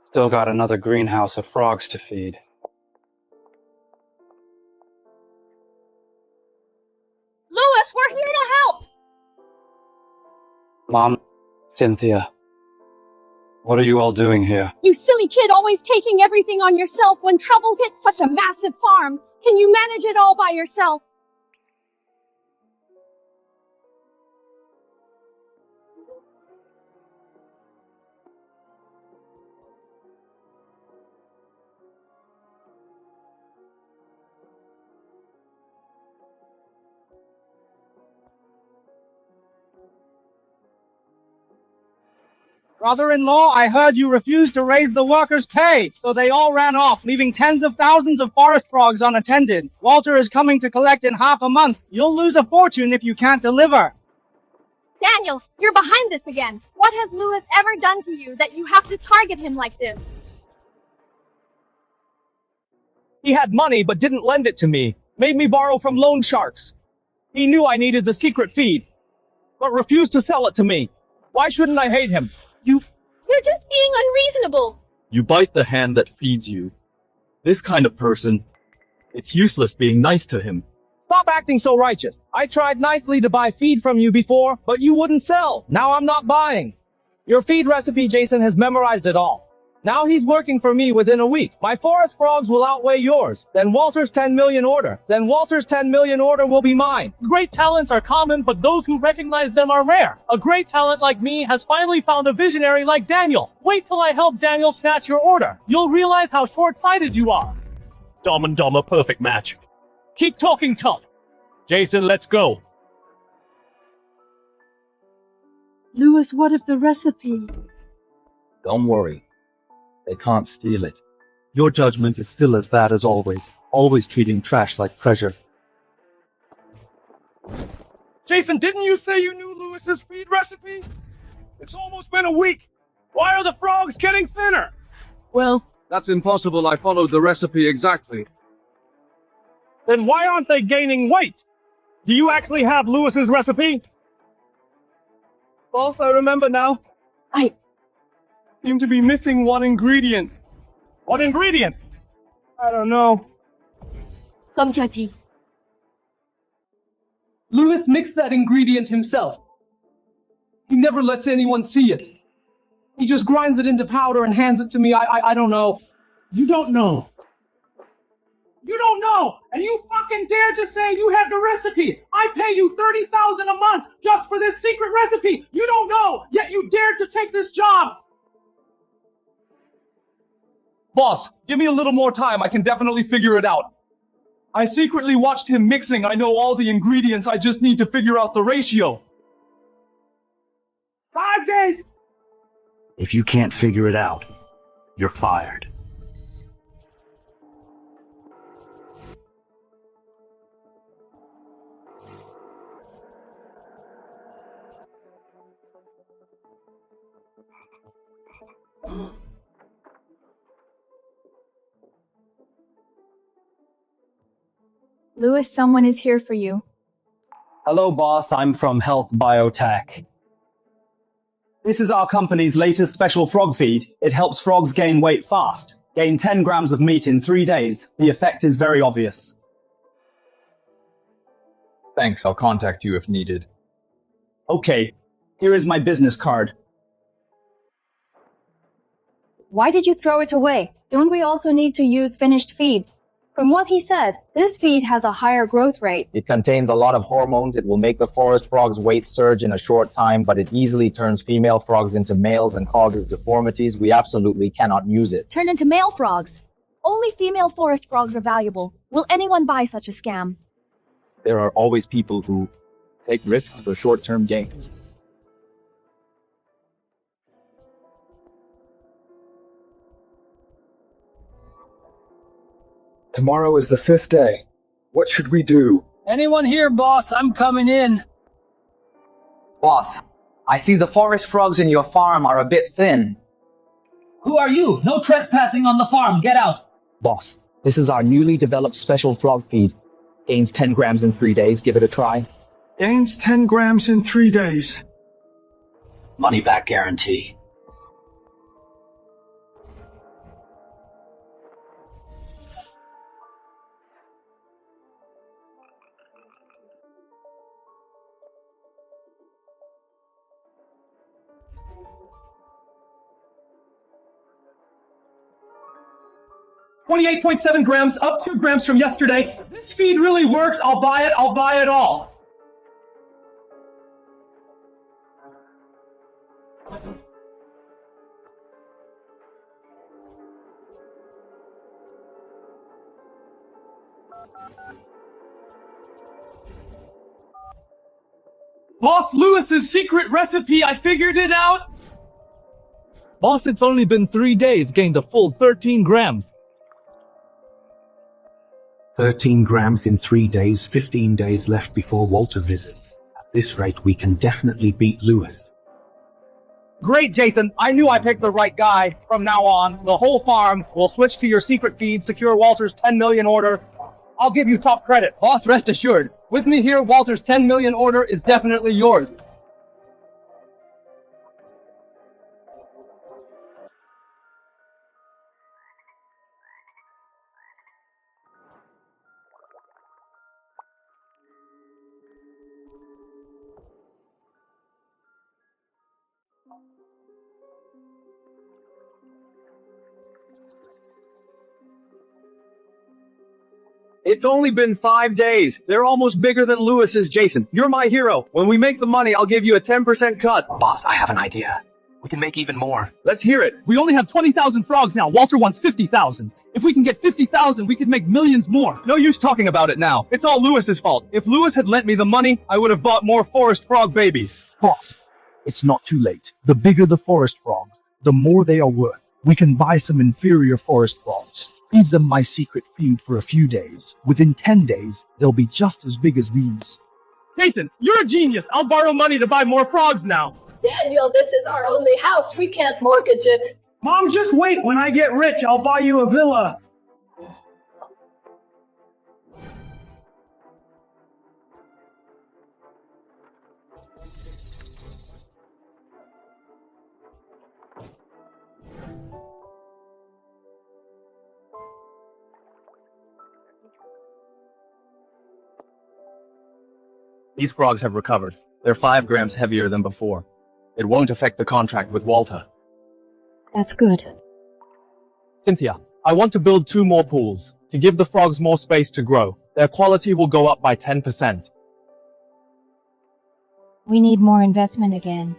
Still got another greenhouse of frogs to feed. Lewes, we're here to help! Mom, Cynthia, what are you all doing here? You silly kid, always taking everything on yourself when trouble hits such a massive farm. Can you manage it all by yourself? Brother-in-law, I heard you refused to raise the workers' pay, so they all ran off, leaving tens of thousands of forest frogs unattended. Walter is coming to collect in half a month. You'll lose a fortune if you can't deliver. Daniel, you're behind this again. What has Lewes ever done to you that you have to target him like this? He had money but didn't lend it to me. Made me borrow from loan sharks. He knew I needed the secret feed, but refused to sell it to me. Why shouldn't I hate him? You're just being unreasonable. You bite the hand that feeds you. This kind of person, it's useless being nice to him. Stop acting so righteous. I tried nicely to buy feed from you before, but you wouldn't sell. Now I'm not buying. Your feed recipe, Jason has memorized it all. Now he's working for me within a week. My forest frogs will outweigh yours. Then Walter's 10 million order. Then Walter's 10 million order will be mine. Great talents are common, but those who recognize them are rare. A great talent like me has finally found a visionary like Daniel. Wait till I help Daniel snatch your order. You'll realize how short-sighted you are. Dumb and dumb, a perfect match. Keep talking tough. Jason, let's go. Lewes, what of the recipe? Don't worry. They can't steal it. Your judgment is still as bad as always treating trash like treasure. Jason, didn't you say you knew Lewis's feed recipe? It's almost been a week. Why are the frogs getting thinner? Well, that's impossible. I followed the recipe exactly. Then why aren't they gaining weight? Do you actually have Lewis's recipe? Boss, I remember now. I seem to be missing one ingredient. What ingredient? I don't know. Lewes mixed that ingredient himself. He never lets anyone see it. He just grinds it into powder and hands it to me. I don't know. You don't know. You don't know, and you fucking dare to say you have the recipe. I pay you $30,000 a month just for this secret recipe. You don't know, yet you dared to take this job. Boss, give me a little more time. I can definitely figure it out. I secretly watched him mixing. I know all the ingredients. I just need to figure out the ratio. 5 days. If you can't figure it out, you're fired. Lewes, someone is here for you. Hello, boss. I'm from Health Biotech. This is our company's latest special frog feed. It helps frogs gain weight fast. Gain 10 grams of meat in 3 days. The effect is very obvious. Thanks, I'll contact you if needed. Okay, here is my business card. Why did you throw it away? Don't we also need to use finished feed? From what he said, this feed has a higher growth rate. It contains a lot of hormones. It will make the forest frog's weight surge in a short time, but it easily turns female frogs into males and causes deformities. We absolutely cannot use it. Turn into male frogs. Only female forest frogs are valuable. Will anyone buy such a scam? There are always people who take risks for short-term gains. Tomorrow is the 5th day. What should we do? Anyone here, boss? I'm coming in. Boss, I see the forest frogs in your farm are a bit thin. Who are you? No trespassing on the farm. Get out. Boss, this is our newly developed special frog feed. Gains 10 grams in 3 days. Give it a try. Gains 10 grams in 3 days. Money back guarantee. $28.7 grams, up 2 grams from yesterday. This feed really works. I'll buy it. I'll buy it all. Boss, Lewis's secret recipe. I figured it out. Boss, it's only been 3 days. Gained a full 13 grams. 13 grams in 3 days, 15 days left before Walter visits. At this rate, we can definitely beat Lewes. Great, Jason. I knew I picked the right guy. From now on, the whole farm will switch to your secret feed, secure Walter's 10 million order. I'll give you top credit. Boss, rest assured. With me here, Walter's 10 million order is definitely yours. It's only been 5 days. They're almost bigger than Lewis's, Jason. You're my hero. When we make the money, I'll give you a 10% cut. Boss, I have an idea. We can make even more. Let's hear it. We only have 20,000 frogs now. Walter wants 50,000. If we can get 50,000, we could make millions more. No use talking about it now. It's all Lewis's fault. If Lewes had lent me the money, I would have bought more forest frog babies. Boss, it's not too late. The bigger the forest frogs, the more they are worth. We can buy some inferior forest frogs. Feed them my secret feed for a few days. Within 10 days, they'll be just as big as these. Jason, you're a genius. I'll borrow money to buy more frogs now. Daniel, this is our only house. We can't mortgage it. Mom, just wait. When I get rich, I'll buy you a villa. These frogs have recovered. They're 5 grams heavier than before. It won't affect the contract with Walter. That's good. Cynthia, I want to build 2 more pools to give the frogs more space to grow. Their quality will go up by 10%. We need more investment again.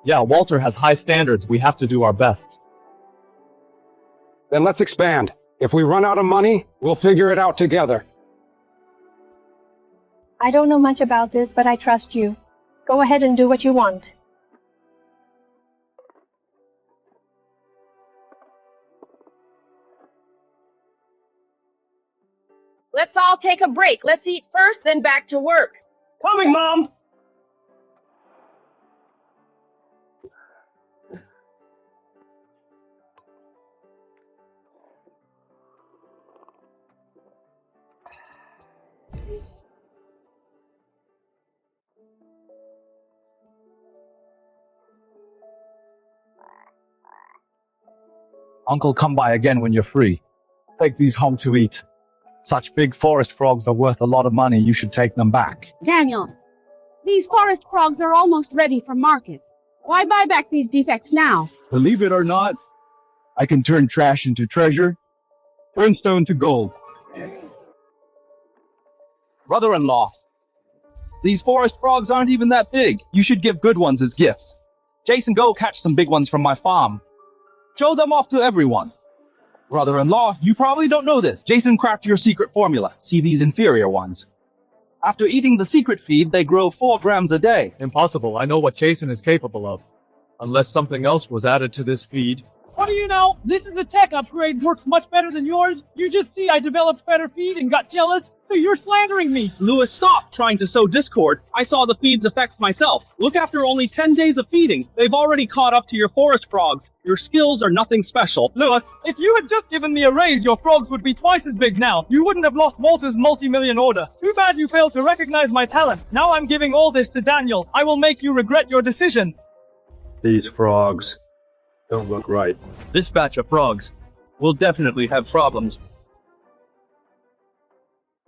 Yeah, Walter has high standards. We have to do our best. Then let's expand. If we run out of money, we'll figure it out together. I don't know much about this, but I trust you. Go ahead and do what you want. Let's all take a break. Let's eat first, then back to work. Coming, Mom! Uncle, come by again when you're free. Take these home to eat. Such big forest frogs are worth a lot of money. You should take them back. Daniel, these forest frogs are almost ready for market. Why buy back these defects now? Believe it or not, I can turn trash into treasure, turn stone to gold. Brother-in-law, these forest frogs aren't even that big. You should give good ones as gifts. Jason, go catch some big ones from my farm. Show them off to everyone. Brother-in-law, you probably don't know this. Jason crafted your secret formula. See these inferior ones. After eating the secret feed, they grow 4 grams a day. Impossible. I know what Jason is capable of. Unless something else was added to this feed. What do you know? This is a tech upgrade, works much better than yours. You just see I developed better feed and got jealous, so you're slandering me. Lewes, stop trying to sow discord. I saw the feed's effects myself. Look, after only 10 days of feeding, they've already caught up to your forest frogs. Your skills are nothing special. Lewes, if you had just given me a raise, your frogs would be twice as big now. You wouldn't have lost Walter's multi-million order. Too bad you failed to recognize my talent. Now I'm giving all this to Daniel. I will make you regret your decision. These frogs don't look right. This batch of frogs will definitely have problems.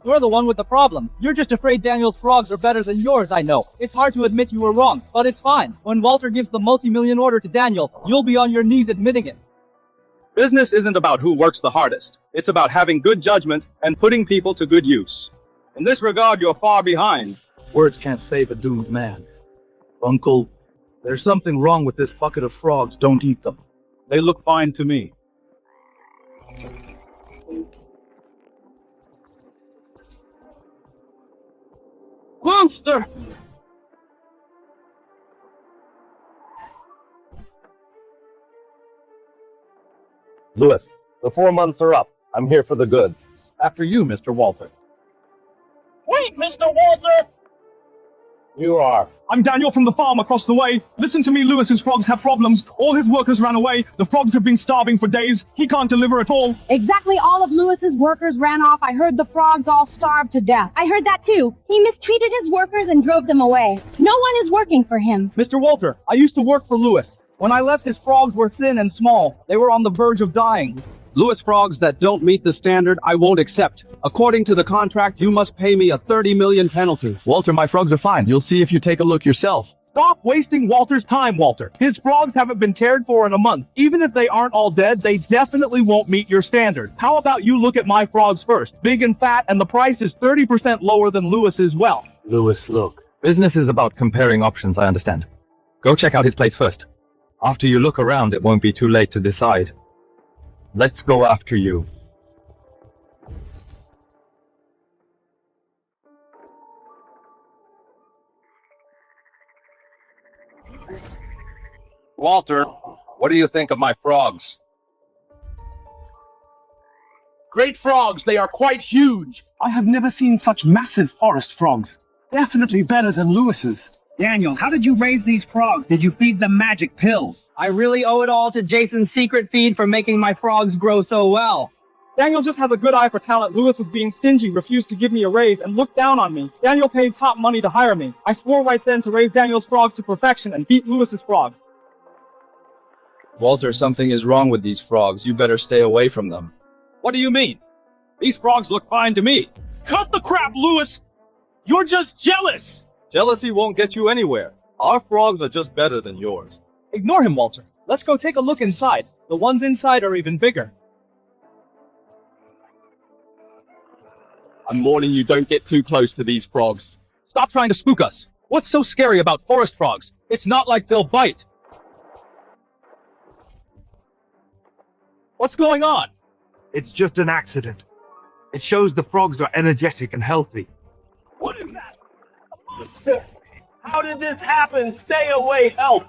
You're the one with the problem. You're just afraid Daniel's frogs are better than yours, I know. It's hard to admit you were wrong, but it's fine. When Walter gives the multi-million order to Daniel, you'll be on your knees admitting it. Business isn't about who works the hardest. It's about having good judgment and putting people to good use. In this regard, you're far behind. Words can't save a doomed man. Uncle, there's something wrong with this bucket of frogs. Don't eat them. They look fine to me. Monster! Lewes, the 4 months are up. I'm here for the goods. After you, Mr. Walter. Wait, Mr. Walter! You are. I'm Daniel from the farm across the way. Listen to me, Lewis's frogs have problems. All his workers ran away. The frogs have been starving for days. He can't deliver at all. Exactly all of Lewis's workers ran off. I heard the frogs all starved to death. I heard that too. He mistreated his workers and drove them away. No one is working for him. Mr. Walter, I used to work for Lewes. When I left, his frogs were thin and small. They were on the verge of dying. Lewes frogs that don't meet the standard, I won't accept. According to the contract, you must pay me a 30 million penalty. Walter, my frogs are fine. You'll see if you take a look yourself. Stop wasting Walter's time, Walter. His frogs haven't been cared for in a month. Even if they aren't all dead, they definitely won't meet your standard. How about you look at my frogs first? Big and fat, and the price is 30% lower than Lewes as well. Lewes, look. Business is about comparing options, I understand. Go check out his place first. After you look around, it won't be too late to decide. Let's go after you. Walter, what do you think of my frogs? Great frogs, they are quite huge. I have never seen such massive forest frogs. Definitely better than Lewis's. Daniel, how did you raise these frogs? Did you feed them magic pills? I really owe it all to Jason's secret feed for making my frogs grow so well. Daniel just has a good eye for talent. Lewes was being stingy, refused to give me a raise, and looked down on me. Daniel paid top money to hire me. I swore right then to raise Daniel's frogs to perfection and beat Lewis's frogs. Walter, something is wrong with these frogs. You better stay away from them. What do you mean? These frogs look fine to me. Cut the crap, Lewes! You're just jealous! Jealousy won't get you anywhere. Our frogs are just better than yours. Ignore him, Walter. Let's go take a look inside. The ones inside are even bigger. I'm warning you, don't get too close to these frogs. Stop trying to spook us. What's so scary about forest frogs? It's not like they'll bite. What's going on? It's just an accident. It shows the frogs are energetic and healthy. What is that? A monster! How did this happen? Stay away, help!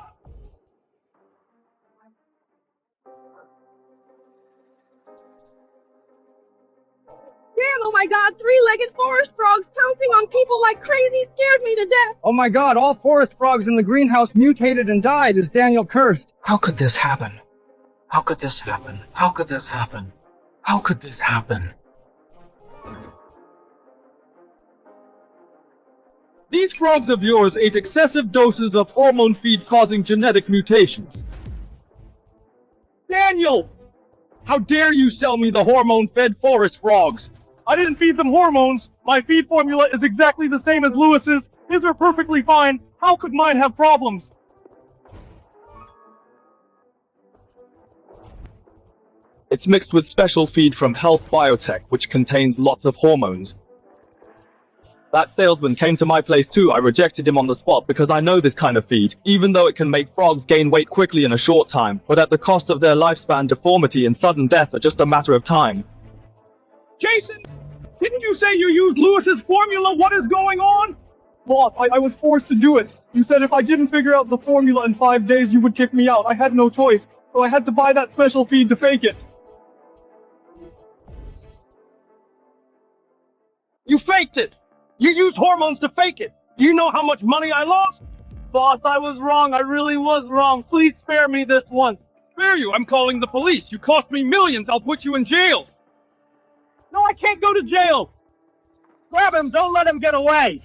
Damn, oh my god, three-legged forest frogs pouncing on people like crazy scared me to death. Oh my god, all forest frogs in the greenhouse mutated and died. Is Daniel cursed? How could this happen? How could this happen? How could this happen? How could this happen? These frogs of yours ate excessive doses of hormone feed causing genetic mutations. Daniel! How dare you sell me the hormone-fed forest frogs? I didn't feed them hormones. My feed formula is exactly the same as Lewis's. His are perfectly fine. How could mine have problems? It's mixed with special feed from Health Biotech, which contains lots of hormones. That salesman came to my place too. I rejected him on the spot because I know this kind of feed, even though it can make frogs gain weight quickly in a short time, but at the cost of their lifespan, deformity, and sudden death are just a matter of time. Jason! Didn't you say you used Lewis's formula? What is going on? Boss, I was forced to do it. You said if I didn't figure out the formula in 5 days, you would kick me out. I had no choice, so I had to buy that special feed to fake it. You faked it! You used hormones to fake it! Do you know how much money I lost? Boss, I was wrong. I really was wrong. Please spare me this once. Spare you? I'm calling the police. You cost me millions. I'll put you in jail. No, I can't go to jail. Grab him. Don't let him get away.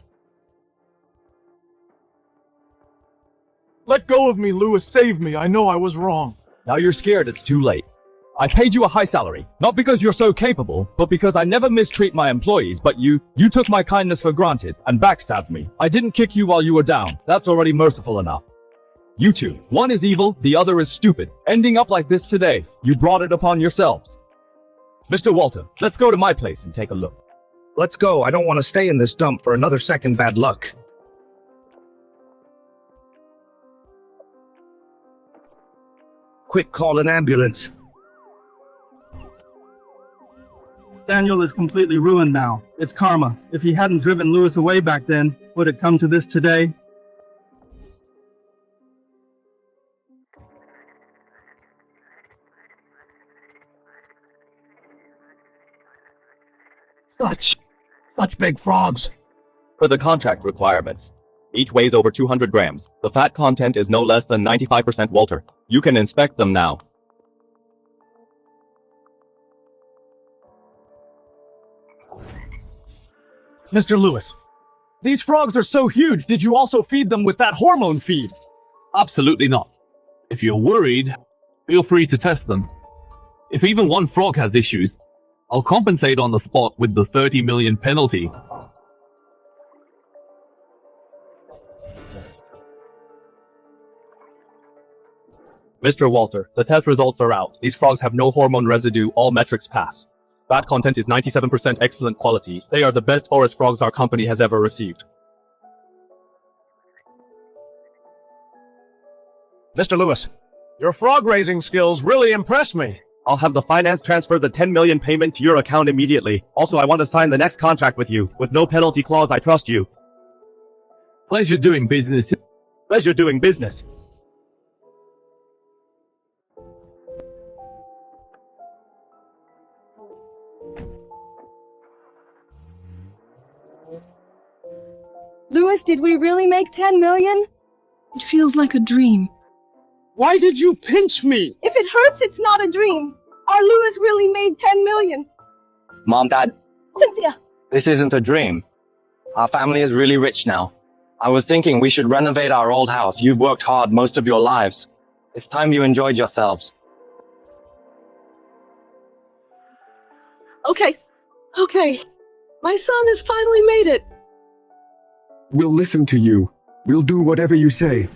Let go of me, Lewes. Save me. I know I was wrong. Now you're scared it's too late. I paid you a high salary, not because you're so capable, but because I never mistreat my employees, but you took my kindness for granted and backstabbed me. I didn't kick you while you were down. That's already merciful enough. You two, one is evil, the other is stupid. Ending up like this today, you brought it upon yourselves. Mr. Walter, let's go to my place and take a look. Let's go. I don't want to stay in this dump for another second bad luck. Quick, call an ambulance. Daniel is completely ruined now. It's karma. If he hadn't driven Lewes away back then, would it come to this today? Such big frogs. For the contract requirements, each weighs over 200 grams. The fat content is no less than 95% Walter. You can inspect them now. Mr. Lewes, these frogs are so huge, did you also feed them with that hormone feed? Absolutely not. If you're worried, feel free to test them. If even one frog has issues, I'll compensate on the spot with the 30 million penalty. Mr. Walter, the test results are out. These frogs have no hormone residue, all metrics pass. Fat content is 97% excellent quality. They are the best forest frogs our company has ever received. Mr. Lewes, your frog raising skills really impress me. I'll have the finance transfer the 10 million payment to your account immediately. Also, I want to sign the next contract with you. With no penalty clause, I trust you. Pleasure doing business. Pleasure doing business. Lewes, did we really make 10 million? It feels like a dream. Why did you pinch me? If it hurts, it's not a dream. Our Lewes really made 10 million. Mom, Dad, Cynthia! this isn't a dream. Our family is really rich now. I was thinking we should renovate our old house. You've worked hard most of your lives. It's time you enjoyed yourselves. Okay. My son has finally made it. We'll listen to you. We'll do whatever you say.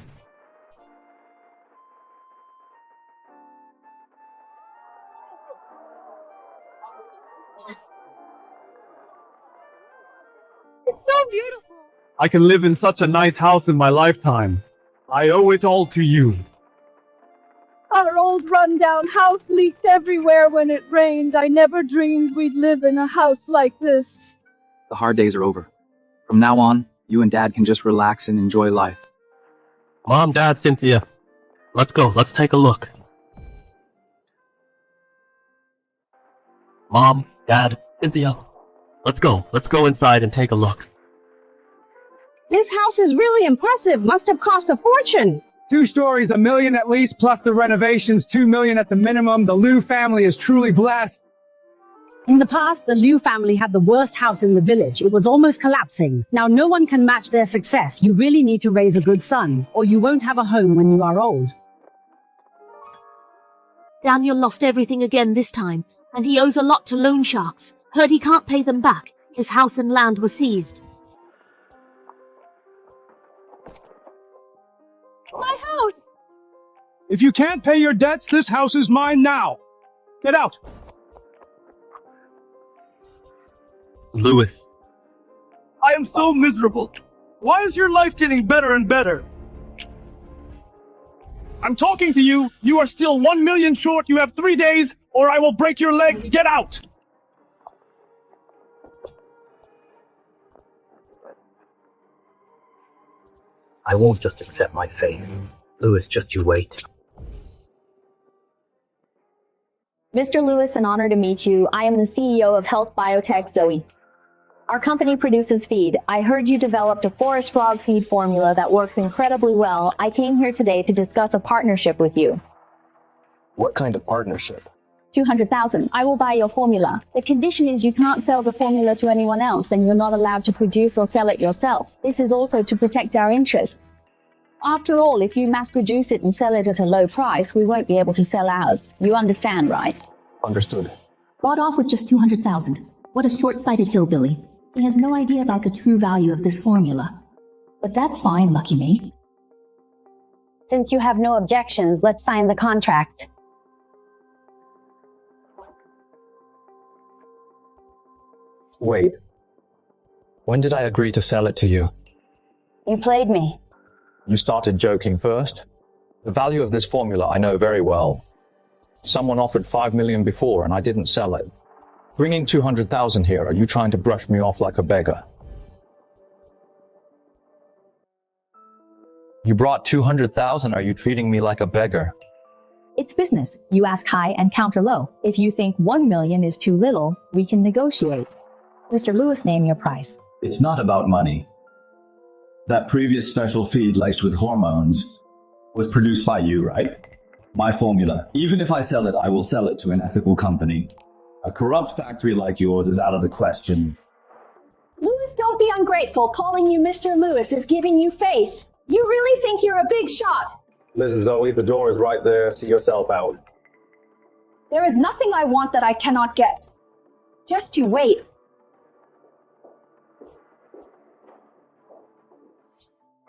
It's so beautiful. I can live in such a nice house in my lifetime. I owe it all to you. Our old rundown house leaked everywhere when it rained. I never dreamed we'd live in a house like this. The hard days are over. From now on, you and Dad can just relax and enjoy life. Mom, Dad, Cynthia. Let's go. Let's take a look. Mom, Dad, Cynthia. Let's go. Let's go inside and take a look. This house is really impressive. Must have cost a fortune. 2 stories, $1 million at least, plus the renovations, $2 million at the minimum. The Liu family is truly blessed. In the past, the Liu family had the worst house in the village. It was almost collapsing. Now no one can match their success. You really need to raise a good son, or you won't have a home when you are old. Daniel lost everything again this time, and he owes a lot to loan sharks. Heard he can't pay them back. His house and land were seized. My house! If you can't pay your debts, this house is mine now. Get out. Lewes. I am so miserable. Why is your life getting better and better? I'm talking to you. You are still 1 million short. You have 3 days, or I will break your legs. Get out. I won't just accept my fate. Lewes, just you wait. Mr. Lewes, an honor to meet you. I am the CEO of Health Biotech Zoe. Our company produces feed. I heard you developed a forest frog feed formula that works incredibly well. I came here today to discuss a partnership with you. What kind of partnership? 200,000. I will buy your formula. The condition is you can't sell the formula to anyone else, and you're not allowed to produce or sell it yourself. This is also to protect our interests. After all, if you mass produce it and sell it at a low price, we won't be able to sell ours. You understand, right? Understood. Bought off with just 200,000. What a short-sighted hillbilly. He has no idea about the true value of this formula. But that's fine, lucky me. Since you have no objections, let's sign the contract. Wait. When did I agree to sell it to you? You played me. You started joking first. The value of this formula I know very well. Someone offered 5 million before and I didn't sell it. Bringing 200,000 here, are you trying to brush me off like a beggar? You brought 200,000, are you treating me like a beggar? It's business. You ask high and counter low. If you think 1 million is too little, we can negotiate. Mr. Lewes, name your price. It's not about money. That previous special feed laced with hormones was produced by you, right? My formula. Even if I sell it, I will sell it to an ethical company. A corrupt factory like yours is out of the question. Lewes, don't be ungrateful. Calling you Mr. Lewes is giving you face. You really think you're a big shot? Mrs. Zoe, the door is right there. See yourself out. There is nothing I want that I cannot get. Just you wait.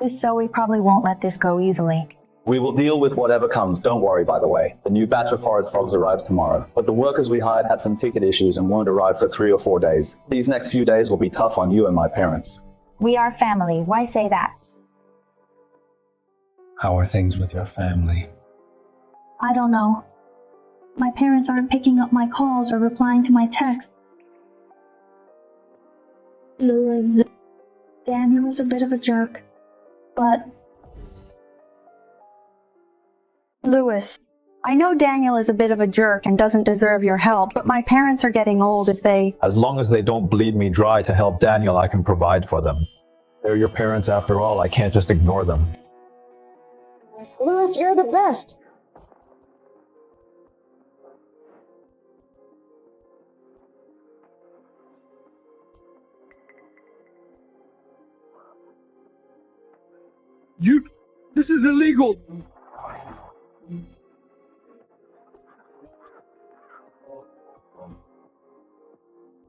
This Zoe probably won't let this go easily. We will deal with whatever comes, don't worry, by the way. The new batch of forest frogs arrives tomorrow. But the workers we hired had some ticket issues and won't arrive for 3 or 4 days. These next few days will be tough on you and my parents. We are family. Why say that? How are things with your family? I don't know. My parents aren't picking up my calls or replying to my texts. Lewes, Daniel is a bit of a jerk. But Lewes, I know Daniel is a bit of a jerk and doesn't deserve your help, but my parents are getting old if they... As long as they don't bleed me dry to help Daniel, I can provide for them. They're your parents after all, I can't just ignore them. Lewes, you're the best. This is illegal.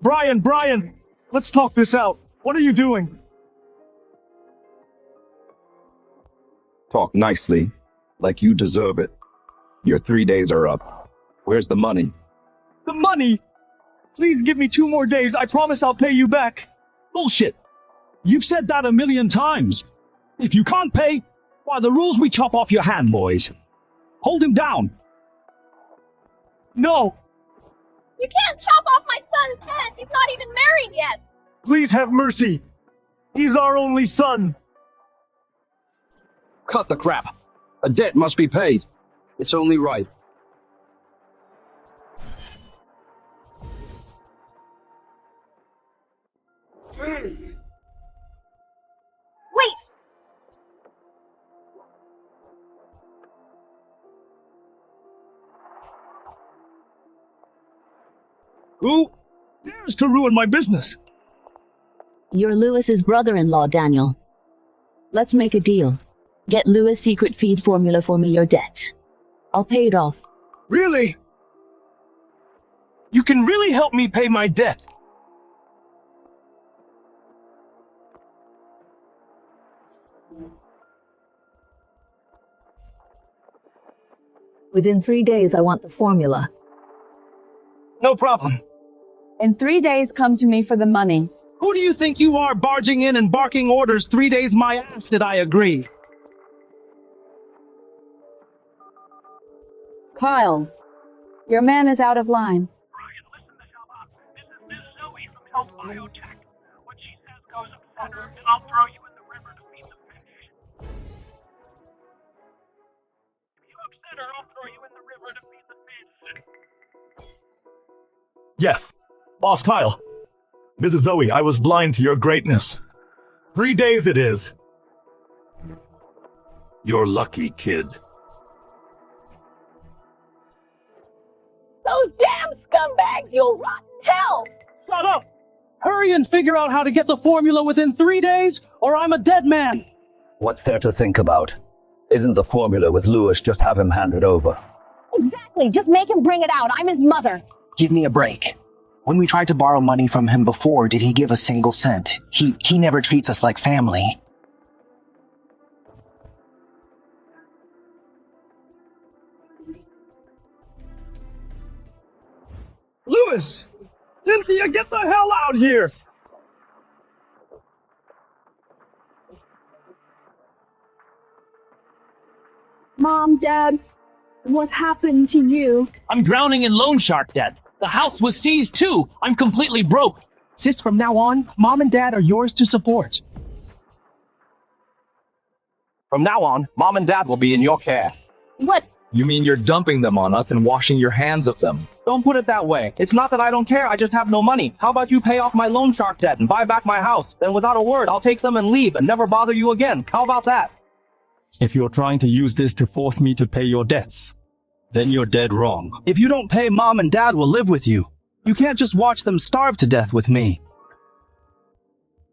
Brian, let's talk this out. What are you doing? Talk nicely, like you deserve it. Your 3 days are up. Where's the money? The money? Please give me 2 more days. I promise I'll pay you back. Bullshit. You've said that 1,000,000 times. If you can't pay, by the rules we chop off your hand, boys. Hold him down. No. You can't chop off my son's head. He's not even married yet. Please have mercy. He's our only son. Cut the crap. A debt must be paid. It's only right. Wait! Who dares to ruin my business? You're Lewis's brother-in-law, Daniel. Let's make a deal. Get Lewes' secret feed formula for me your debt. I'll pay it off. Really? You can really help me pay my debt? Within 3 days, I want the formula. No problem. In 3 days, come to me for the money. Who do you think you are, barging in and barking orders? 3 days my ass did I agree. Kyle, your man is out of line. Yes, Boss Kyle. Mrs. Zoe, I was blind to your greatness. 3 days it is. You're lucky, kid. Those damn scumbags, you'll rot in hell! Shut up! Hurry and figure out how to get the formula within 3 days, or I'm a dead man! What's there to think about? Isn't the formula with Lewes, just have him hand it over? Exactly, just make him bring it out. I'm his mother. Give me a break. When we tried to borrow money from him before, did he give a single cent? He never treats us like family. Lewes! Cynthia, get the hell out here! Mom, Dad, what happened to you? I'm drowning in loan shark debt. The house was seized too. I'm completely broke. Sis, from now on, Mom and Dad are yours to support. From now on, Mom and Dad will be in your care. What? You mean you're dumping them on us and washing your hands of them? Don't put it that way. It's not that I don't care, I just have no money. How about you pay off my loan shark debt and buy back my house? Then without a word, I'll take them and leave and never bother you again. How about that? If you're trying to use this to force me to pay your debts, then you're dead wrong. If you don't pay, Mom and Dad will live with you. You can't just watch them starve to death with me.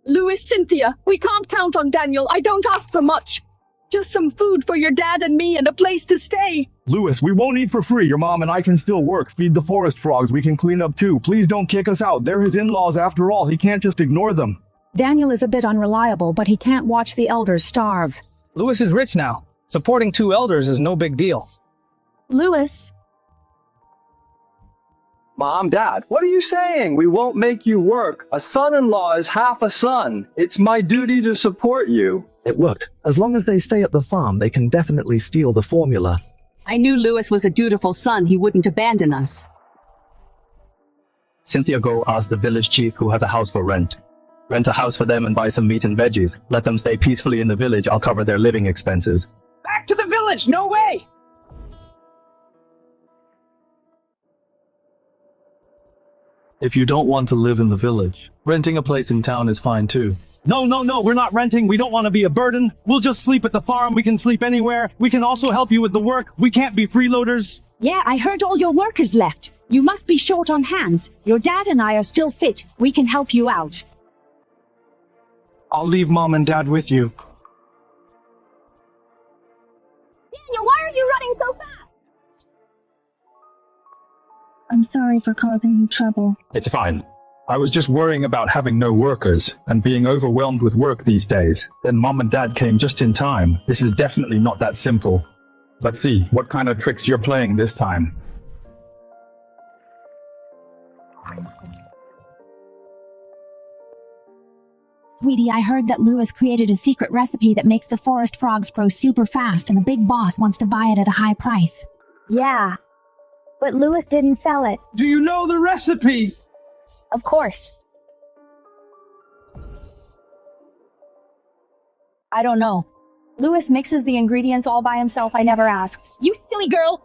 Lewes, Cynthia, we can't count on Daniel. I don't ask for much. Just some food for your dad and me and a place to stay. Lewes, we won't eat for free. Your mom and I can still work. Feed the forest frogs. We can clean up too. Please don't kick us out. They're his in-laws after all. He can't just ignore them. Daniel is a bit unreliable, but he can't watch the elders starve. Lewes is rich now. Supporting 2 elders is no big deal. Lewes. Mom, Dad, what are you saying? We won't make you work. A son-in-law is half a son. It's my duty to support you. It worked. As long as they stay at the farm, they can definitely steal the formula. I knew Lewes was a dutiful son. He wouldn't abandon us. Cynthia, go ask the village chief who has a house for rent. Rent a house for them and buy some meat and veggies. Let them stay peacefully in the village. I'll cover their living expenses. Back to the village! No way! If you don't want to live in the village, renting a place in town is fine too. No, we're not renting. We don't want to be a burden. We'll just sleep at the farm. We can sleep anywhere. We can also help you with the work. We can't be freeloaders. Yeah, I heard all your workers left. You must be short on hands. Your dad and I are still fit. We can help you out. I'll leave Mom and Dad with you. Daniel, why are you running so fast? I'm sorry for causing you trouble. It's fine. I was just worrying about having no workers and being overwhelmed with work these days. Then Mom and Dad came just in time. This is definitely not that simple. Let's see what kind of tricks you're playing this time. Sweetie, I heard that Lewes created a secret recipe that makes the forest frogs grow super fast and the big boss wants to buy it at a high price. Yeah, but Lewes didn't sell it. Do you know the recipe? Of course. I don't know. Lewes mixes the ingredients all by himself. I never asked. You silly girl!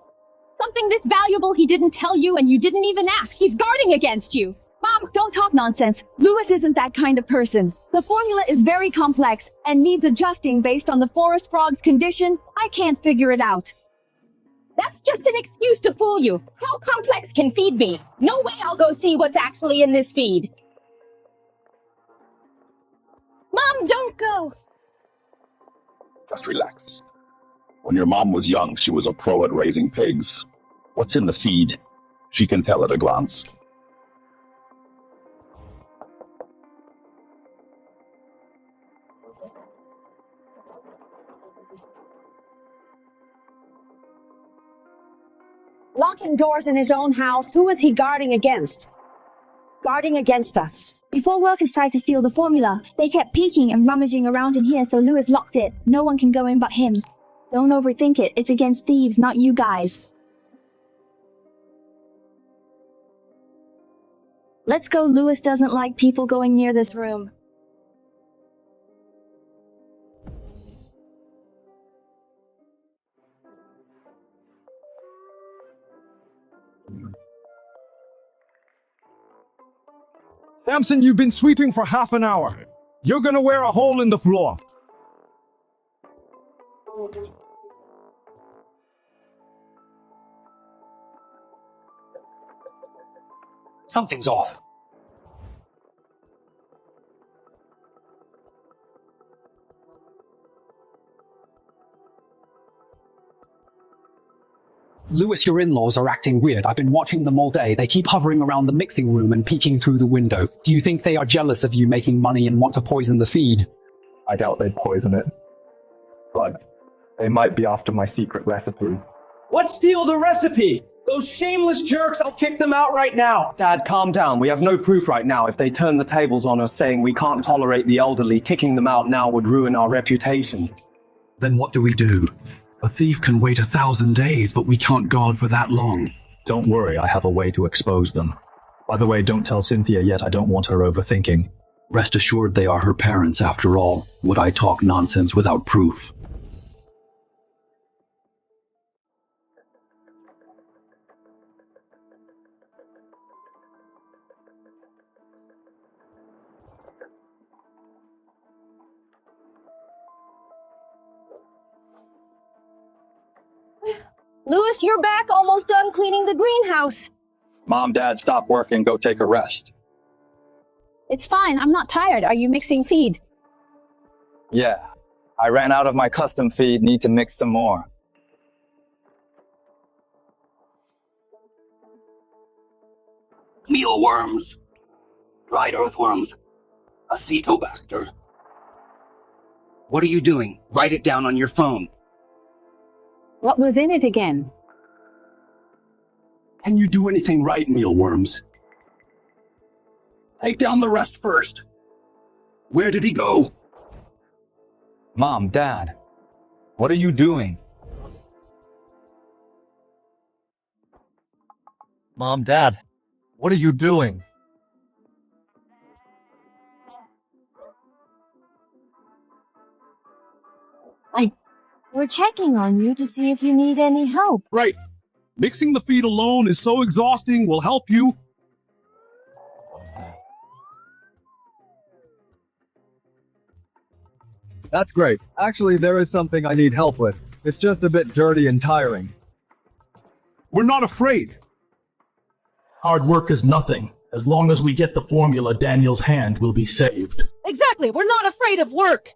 Something this valuable he didn't tell you and you didn't even ask. He's guarding against you. Mom, don't talk nonsense. Lewes isn't that kind of person. The formula is very complex and needs adjusting based on the forest frog's condition. I can't figure it out. That's just an excuse to fool you. How complex can feed be? No way I'll go see what's actually in this feed. Mom, don't go! Just relax. When your mom was young, she was a pro at raising pigs. What's in the feed? She can tell at a glance. Locking doors in his own house, who was he guarding against? Guarding against us. Before workers tried to steal the formula, they kept peeking and rummaging around in here, so Lewes locked it. No one can go in but him. Don't overthink it. It's against thieves, not you guys. Let's go. Lewes doesn't like people going near this room. Samson, you've been sweeping for half an hour. You're gonna wear a hole in the floor. Something's off. Lewes, your in-laws are acting weird. I've been watching them all day. They keep hovering around the mixing room and peeking through the window. Do you think they are jealous of you making money and want to poison the feed? I doubt they'd poison it. But they might be after my secret recipe. What steal the recipe? Those shameless jerks, I'll kick them out right now. Dad, calm down. We have no proof right now. If they turn the tables on us saying we can't tolerate the elderly, kicking them out now would ruin our reputation. Then what do we do? A thief can wait 1,000 days, but we can't guard for that long. Don't worry, I have a way to expose them. By the way, don't tell Cynthia yet. I don't want her overthinking. Rest assured they are her parents after all. Would I talk nonsense without proof? Lewes, you're back, almost done cleaning the greenhouse. Mom, Dad, stop working, go take a rest. It's fine, I'm not tired. Are you mixing feed? Yeah, I ran out of my custom feed, need to mix some more. Mealworms, dried earthworms, acetobacter. What are you doing? Write it down on your phone. What was in it again? Can you do anything right, mealworms? Take down the rest first. Where did he go? Mom, Dad, what are you doing? Mom, Dad, what are you doing? We're checking on you to see if you need any help. Right. Mixing the feed alone is so exhausting. We'll help you. That's great. Actually, there is something I need help with. It's just a bit dirty and tiring. We're not afraid. Hard work is nothing. As long as we get the formula, Daniel's hand will be saved. Exactly, we're not afraid of work.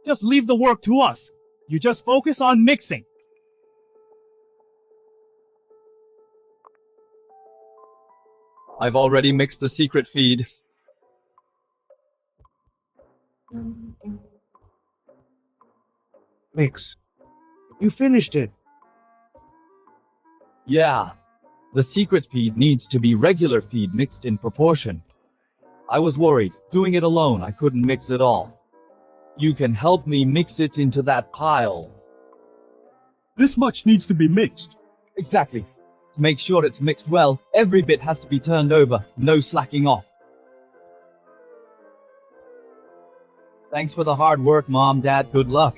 Just leave the work to us. You just focus on mixing. I've already mixed the secret feed. Mix. You finished it. Yeah. The secret feed needs to be regular feed mixed in proportion. I was worried. Doing it alone, I couldn't mix it all. You can help me mix it into that pile. This much needs to be mixed. Exactly. To make sure it's mixed well, every bit has to be turned over, no slacking off. Thanks for the hard work, Mom, Dad. Good luck.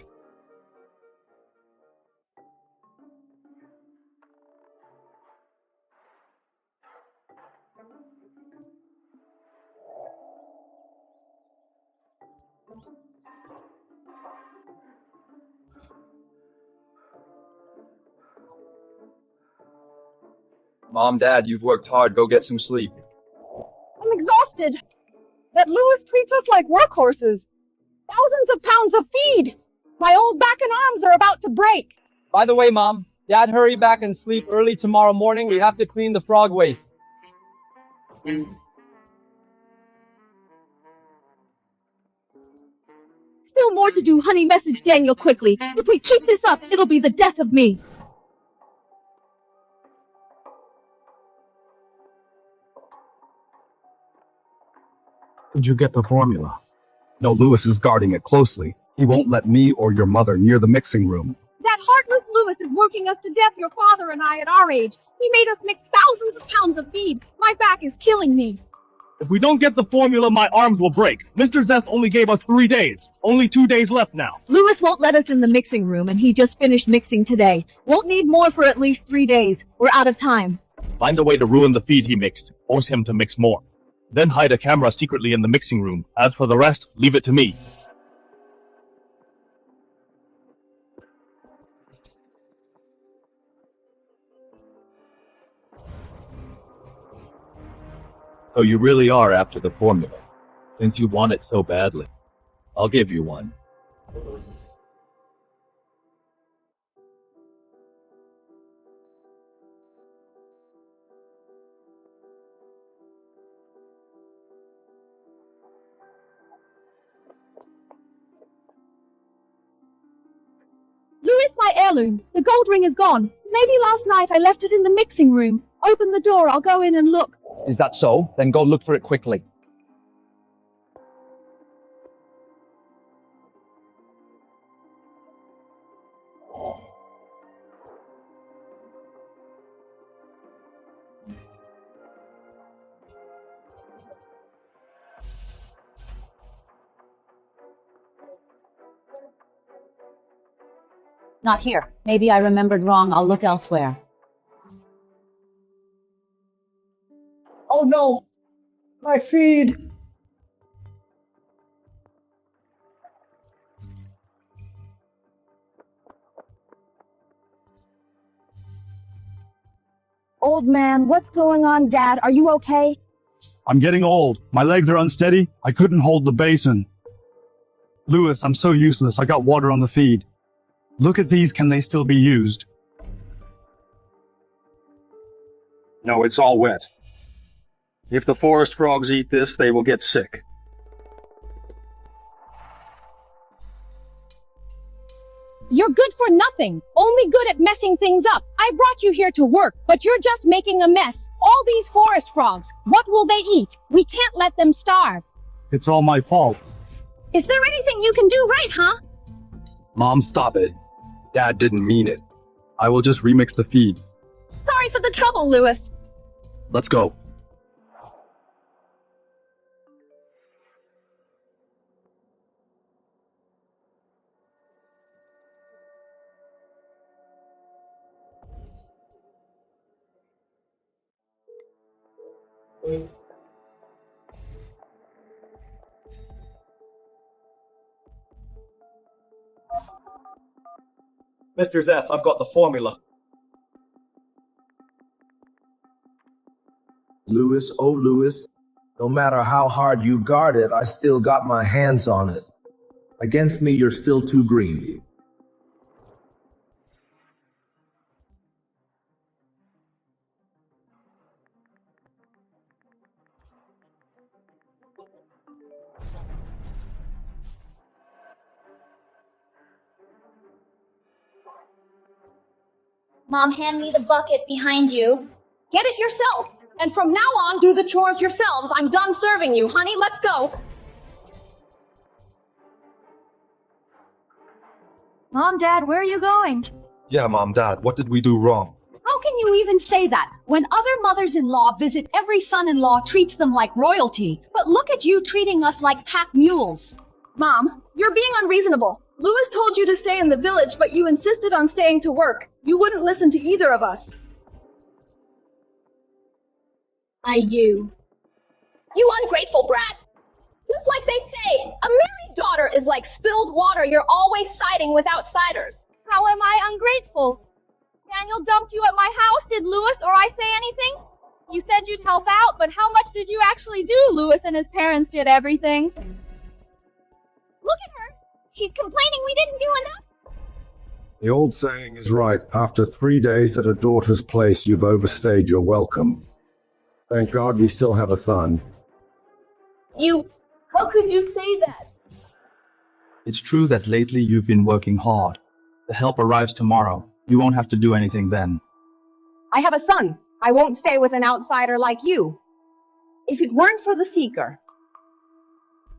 Mom, Dad, you've worked hard. Go get some sleep. I'm exhausted. That Lewes treats us like workhorses. Thousands of pounds of feed. My old back and arms are about to break. By the way, Mom, Dad, hurry back and sleep early tomorrow morning. We have to clean the frog waste. Still more to do, honey. Message Daniel quickly. If we keep this up, it'll be the death of me. Did you get the formula? No, Lewes is guarding it closely. He won't let me or your mother near the mixing room. That heartless Lewes is working us to death, your father and I at our age. He made us mix thousands of pounds of feed. My back is killing me. If we don't get the formula, my arms will break. Mr. Zeth only gave us 3 days. Only 2 days left now. Lewes won't let us in the mixing room, and he just finished mixing today. Won't need more for at least 3 days. We're out of time. Find a way to ruin the feed he mixed. Force him to mix more. Then hide a camera secretly in the mixing room. As for the rest, leave it to me. So you really are after the formula, since you want it so badly. I'll give you one. Lewes, my heirloom. The gold ring is gone. Maybe last night I left it in the mixing room. Open the door, I'll go in and look. Is that so? Then go look for it quickly. Not here. Maybe I remembered wrong. I'll look elsewhere. Oh no! My feed! Old man, what's going on, Dad? Are you okay? I'm getting old. My legs are unsteady. I couldn't hold the basin. Lewes, I'm so useless. I got water on the feed. Look at these. Can they still be used? No, it's all wet. If the forest frogs eat this, they will get sick. You're good for nothing. Only good at messing things up. I brought you here to work, but you're just making a mess. All these forest frogs, what will they eat? We can't let them starve. It's all my fault. Is there anything you can do right, huh? Mom, stop it. Dad didn't mean it. I will just remix the feed. Sorry for the trouble, Lewes. Let's go. Mr. Zeth, I've got the formula. Lewes, oh Lewes, no matter how hard you guard it, I still got my hands on it. Against me, you're still too green. Mom, hand me the bucket behind you. Get it yourself. And from now on, do the chores yourselves. I'm done serving you, honey. Let's go. Mom, Dad, where are you going? Yeah, Mom, Dad, what did we do wrong? How can you even say that? When other mothers-in-law visit, every son-in-law treats them like royalty. But look at you treating us like pack mules. Mom, you're being unreasonable. Lewes told you to stay in the village, but you insisted on staying to work. You wouldn't listen to either of us. You ungrateful brat. Just like they say, a married daughter is like spilled water. You're always siding with outsiders. How am I ungrateful? Daniel dumped you at my house. Did Lewes or I say anything? You said you'd help out, but how much did you actually do? Lewes and his parents did everything. Look at her. She's complaining we didn't do enough. The old saying is right. After 3 days at a daughter's place, you've overstayed your welcome. Thank God we still have a son. How could you say that? It's true that lately you've been working hard. The help arrives tomorrow. You won't have to do anything then. I have a son. I won't stay with an outsider like you. If it weren't for the Seeker.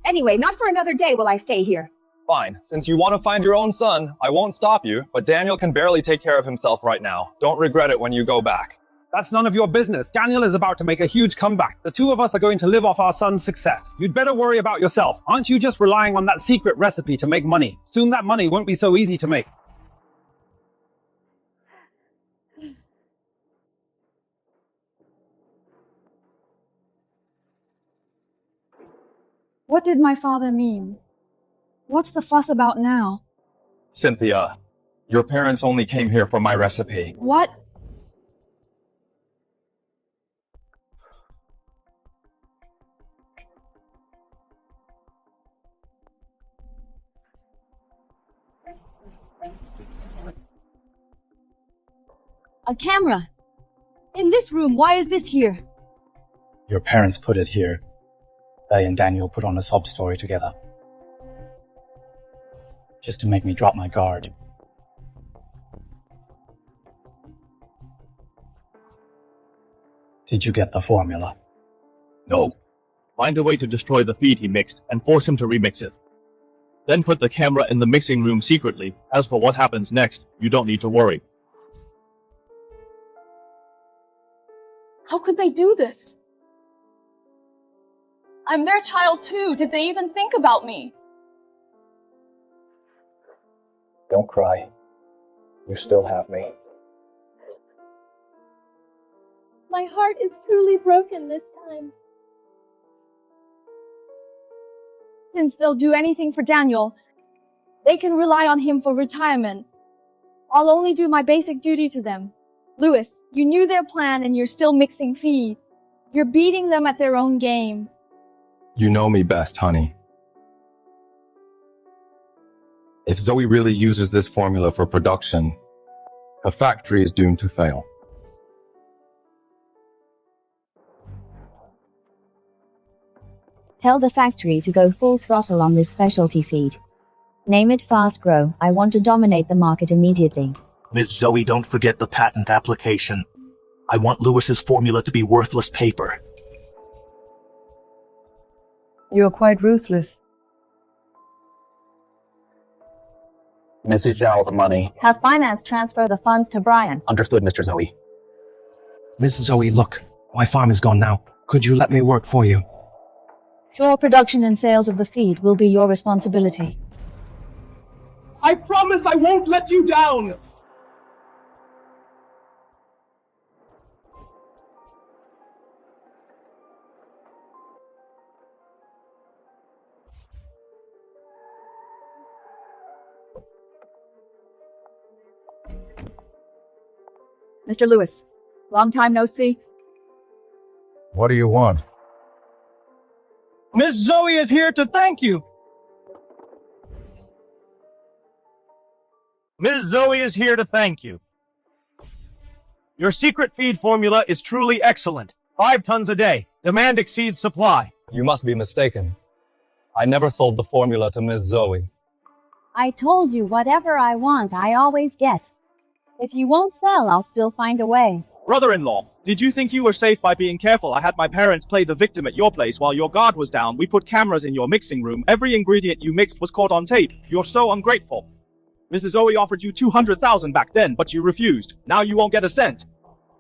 Anyway, not for another day will I stay here. Fine. Since you want to find your own son, I won't stop you, but Daniel can barely take care of himself right now. Don't regret it when you go back. That's none of your business. Daniel is about to make a huge comeback. The two of us are going to live off our son's success. You'd better worry about yourself. Aren't you just relying on that secret recipe to make money? Soon that money won't be so easy to make. What did my father mean? What's the fuss about now? Cynthia, your parents only came here for my recipe. What? A camera. In this room, why is this here? Your parents put it here. They and Daniel put on a sob story together. Just to make me drop my guard. Did you get the formula? No. Find a way to destroy the feed he mixed and force him to remix it. Then put the camera in the mixing room secretly. As for what happens next, you don't need to worry. How could they do this? I'm their child too. Did they even think about me? Don't cry. You still have me. My heart is truly broken this time. Since they'll do anything for Daniel, they can rely on him for retirement. I'll only do my basic duty to them. Lewes, you knew their plan and you're still mixing feed. You're beating them at their own game. You know me best, honey. If Zoe really uses this formula for production, her factory is doomed to fail. Tell the factory to go full throttle on this specialty feed. Name it Fast Grow. I want to dominate the market immediately. Miss Zoe, don't forget the patent application. I want Lewes's formula to be worthless paper. You're quite ruthless. Message all the money. Have finance transfer the funds to Brian. Understood, Mr. Zoe. Miss Zoe, look. My farm is gone now. Could you let me work for you? Sure, production and sales of the feed will be your responsibility. I promise I won't let you down! Mr. Lewes, long time no see. What do you want? Miss Zoe is here to thank you. Ms. Zoe is here to thank you. Your secret feed formula is truly excellent. 5 tons a day. Demand exceeds supply. You must be mistaken. I never sold the formula to Ms. Zoe. I told you whatever I want, I always get. If you won't sell, I'll still find a way. Brother-in-law, did you think you were safe by being careful? I had my parents play the victim at your place while your guard was down. We put cameras in your mixing room. Every ingredient you mixed was caught on tape. You're so ungrateful. Mrs. Zoe offered you 200,000 back then, but you refused. Now you won't get a cent.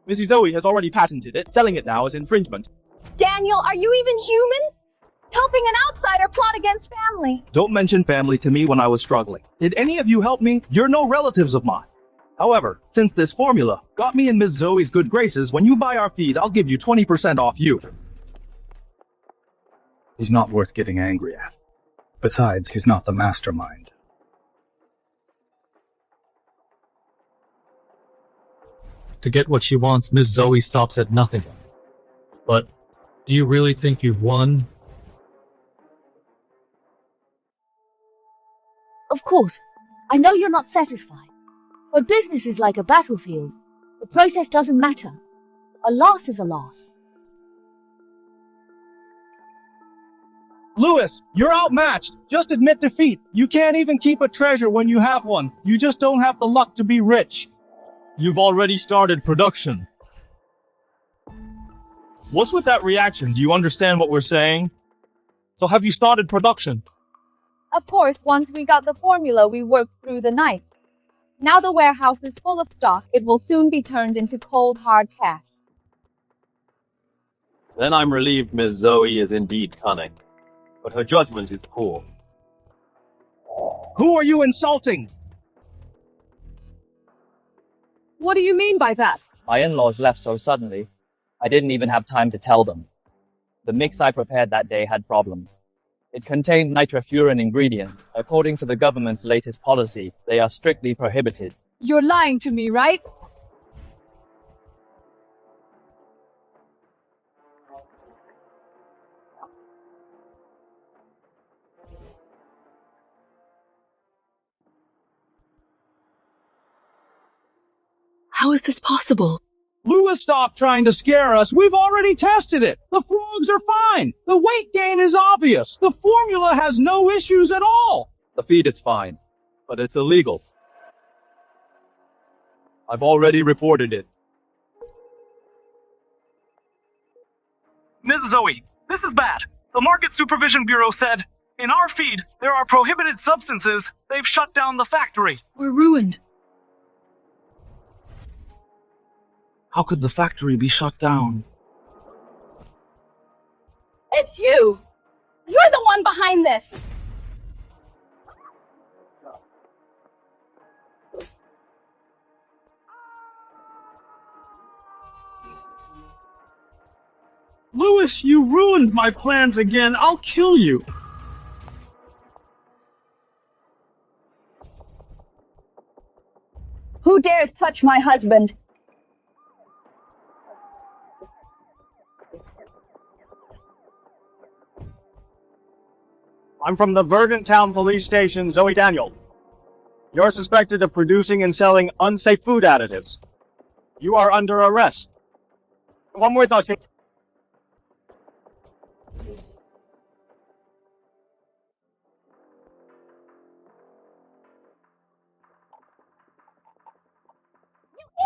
Mrs. Zoe has already patented it. Selling it now is infringement. Daniel, are you even human? Helping an outsider plot against family. Don't mention family to me when I was struggling. Did any of you help me? You're no relatives of mine. However, since this formula got me in Ms. Zoe's good graces, when you buy our feed, I'll give you 20% off you. He's not worth getting angry at. Besides, he's not the mastermind. To get what she wants, Miss Zoe stops at nothing. But do you really think you've won? Of course, I know you're not satisfied. But business is like a battlefield. The process doesn't matter. A loss is a loss. Lewes, you're outmatched. Just admit defeat. You can't even keep a treasure when you have one. You just don't have the luck to be rich. You've already started production. What's with that reaction? Do you understand what we're saying? So have you started production? Of course, once we got the formula, we worked through the night. Now the warehouse is full of stock. It will soon be turned into cold, hard cash. Then I'm relieved Miss Zoe is indeed cunning. But her judgment is poor. Who are you insulting? What do you mean by that? My in-laws left so suddenly, I didn't even have time to tell them. The mix I prepared that day had problems. It contained nitrofuran ingredients. According to the government's latest policy, they are strictly prohibited. You're lying to me, right? How is this possible? Lewes, stop trying to scare us. We've already tested it. The frogs are fine. The weight gain is obvious. The formula has no issues at all. The feed is fine, but it's illegal. I've already reported it. Ms. Zoe, this is bad. The Market Supervision Bureau said, in our feed, there are prohibited substances. They've shut down the factory. We're ruined. How could the factory be shut down? It's you. You're the one behind this. Lewes, you ruined my plans again. I'll kill you. Who dares touch my husband? I'm from the Verdant Town Police Station, Zoe Daniel. You're suspected of producing and selling unsafe food additives. You are under arrest. One more thought. You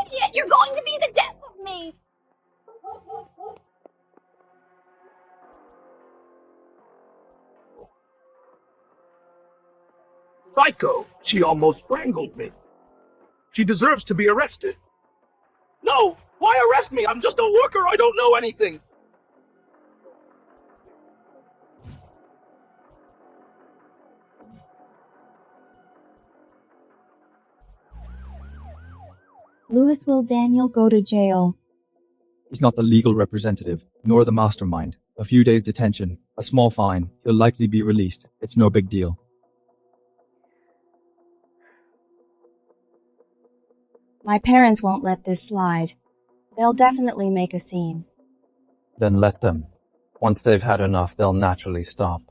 idiot! You're going to be the death of me! Psycho! She almost strangled me. She deserves to be arrested. No! Why arrest me? I'm just a worker. I don't know anything. Lewes, will Daniel go to jail? He's not the legal representative, nor the mastermind. A few days detention, a small fine, he'll likely be released. It's no big deal. My parents won't let this slide. They'll definitely make a scene. Then let them. Once they've had enough, they'll naturally stop.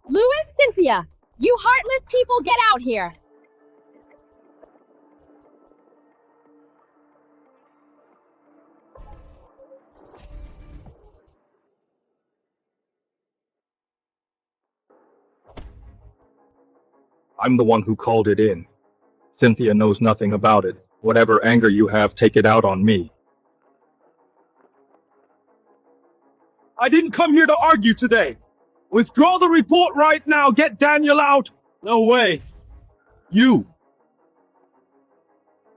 Lewes, Cynthia, you heartless people, get out here. I'm the one who called it in. Cynthia knows nothing about it. Whatever anger you have, take it out on me. I didn't come here to argue today. Withdraw the report right now. Get Daniel out. No way. You.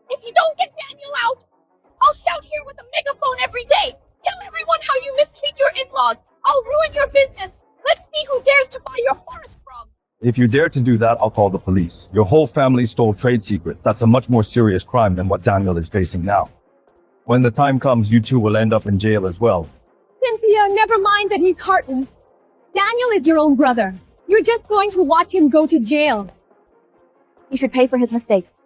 If you don't get Daniel out, I'll shout here with a megaphone every day. Tell everyone how you mistreat your in-laws. I'll ruin your business. Let's see who dares to buy your forest frogs. If you dare to do that, I'll call the police. Your whole family stole trade secrets. That's a much more serious crime than what Daniel is facing now. When the time comes, you two will end up in jail as well. Cynthia, never mind that he's heartless. Daniel is your own brother. You're just going to watch him go to jail. He should pay for his mistakes.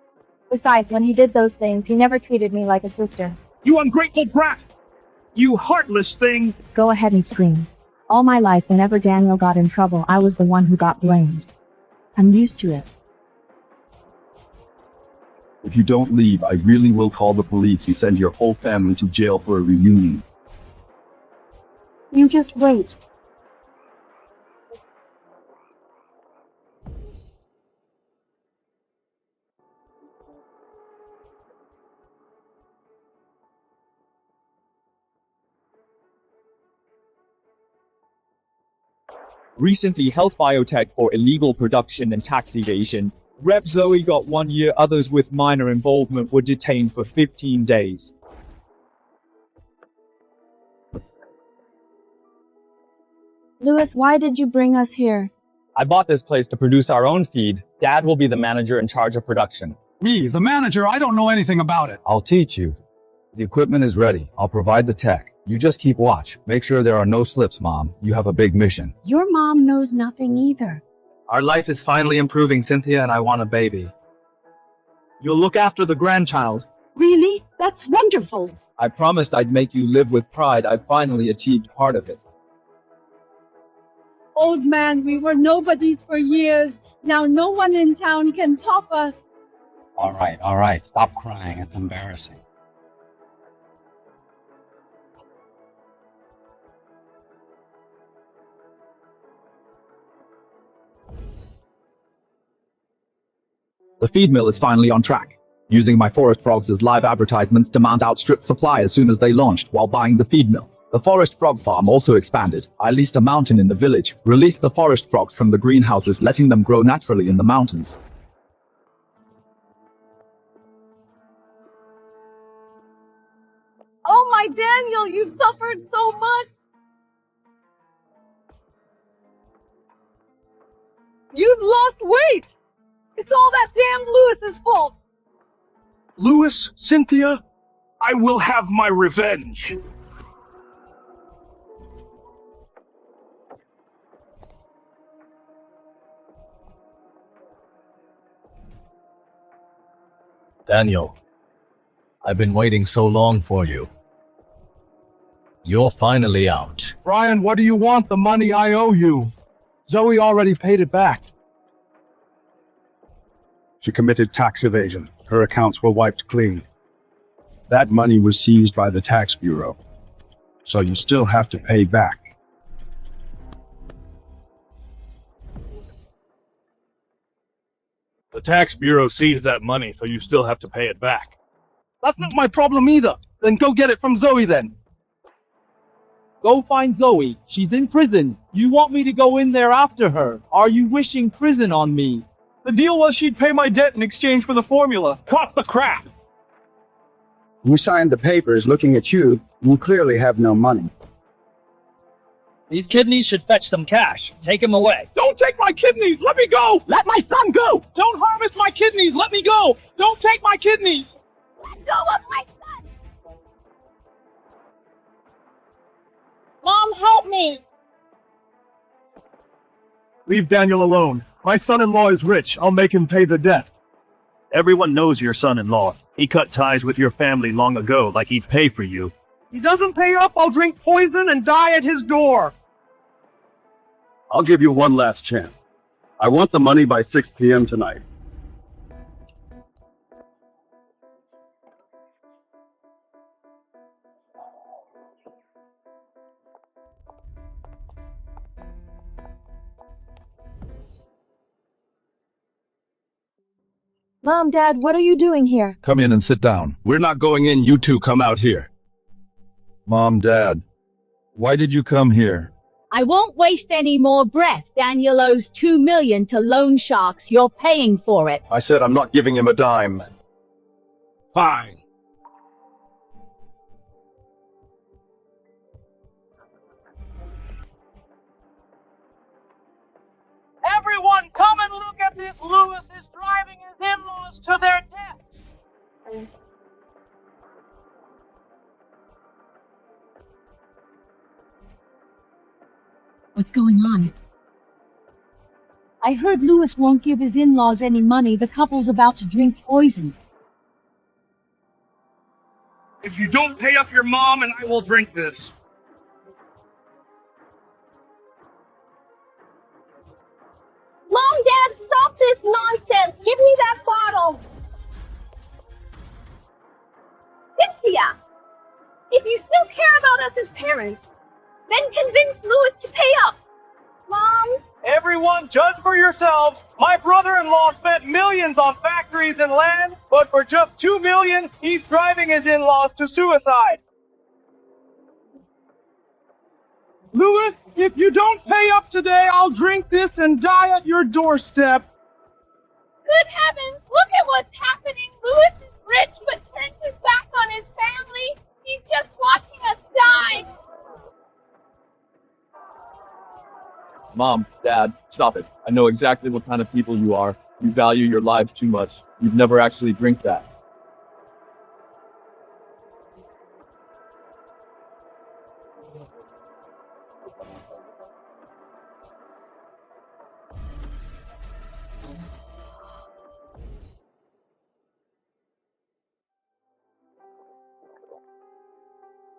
Besides, when he did those things, he never treated me like a sister. You ungrateful brat! You heartless thing! Go ahead and scream. All my life, whenever Daniel got in trouble, I was the one who got blamed. I'm used to it. If you don't leave, I really will call the police and send your whole family to jail for a reunion. You just wait. Recently, health biotech for illegal production and tax evasion. Rep Zoe got 1 year, others with minor involvement were detained for 15 days. Lewes, why did you bring us here? I bought this place to produce our own feed. Dad will be the manager in charge of production. Me, the manager, I don't know anything about it. I'll teach you. The equipment is ready. I'll provide the tech. You just keep watch. Make sure there are no slips, Mom. You have a big mission. Your mom knows nothing either. Our life is finally improving, Cynthia, and I want a baby. You'll look after the grandchild. Really? That's wonderful. I promised I'd make you live with pride. I've finally achieved part of it. Old man, we were nobodies for years. Now no one in town can top us. All right. Stop crying. It's embarrassing. The feed mill is finally on track. Using my forest frogs as live advertisements, demand outstripped supply as soon as they launched while buying the feed mill. The forest frog farm also expanded. I leased a mountain in the village, released the forest frogs from the greenhouses, letting them grow naturally in the mountains. Oh my Daniel, you've suffered so much. You've lost weight. It's all that damned Lewis's fault. Lewes, Cynthia, I will have my revenge. Daniel, I've been waiting so long for you. You're finally out. Brian, what do you want? The money I owe you. Zoe already paid it back. She committed tax evasion. Her accounts were wiped clean. That money was seized by the tax bureau. So you still have to pay back. The tax bureau seized that money, so you still have to pay it back. That's not my problem either. Then go get it from Zoe then. Go find Zoe. She's in prison. You want me to go in there after her? Are you wishing prison on me? The deal was she'd pay my debt in exchange for the formula. Cut the crap! Who signed the papers looking at you, you clearly have no money. These kidneys should fetch some cash. Take them away. Don't take my kidneys! Let me go! Let my son go! Don't harvest my kidneys! Let me go! Don't take my kidneys! Let go of my son! Mom, help me! Leave Daniel alone. My son-in-law is rich. I'll make him pay the debt. Everyone knows your son-in-law. He cut ties with your family long ago, like he'd pay for you. He doesn't pay up, I'll drink poison and die at his door. I'll give you one last chance. I want the money by 6 p.m. tonight. Mom, Dad, what are you doing here? Come in and sit down. We're not going in, you two come out here. Mom, Dad, why did you come here? I won't waste any more breath. Daniel owes $2 million to loan sharks. You're paying for it. I said I'm not giving him a dime. Fine. Everyone, come and look at this. Lewes is driving his in-laws to their deaths. What's going on? I heard Lewes won't give his in-laws any money. The couple's about to drink poison. If you don't pay up your mom, and I will drink this. Mom, Dad, stop this nonsense! Give me that bottle! Cynthia! If you still care about us as parents, then convince Lewes to pay up! Mom! Everyone, judge for yourselves. My brother-in-law spent millions on factories and land, but for just $2 million, he's driving his in-laws to suicide. Lewes, if you don't pay up today, I'll drink this and die at your doorstep. Good heavens, look at what's happening! Lewes is rich but turns his back on his family! He's just watching us die! Mom, Dad, stop it. I know exactly what kind of people you are. You value your lives too much. You'd never actually drink that.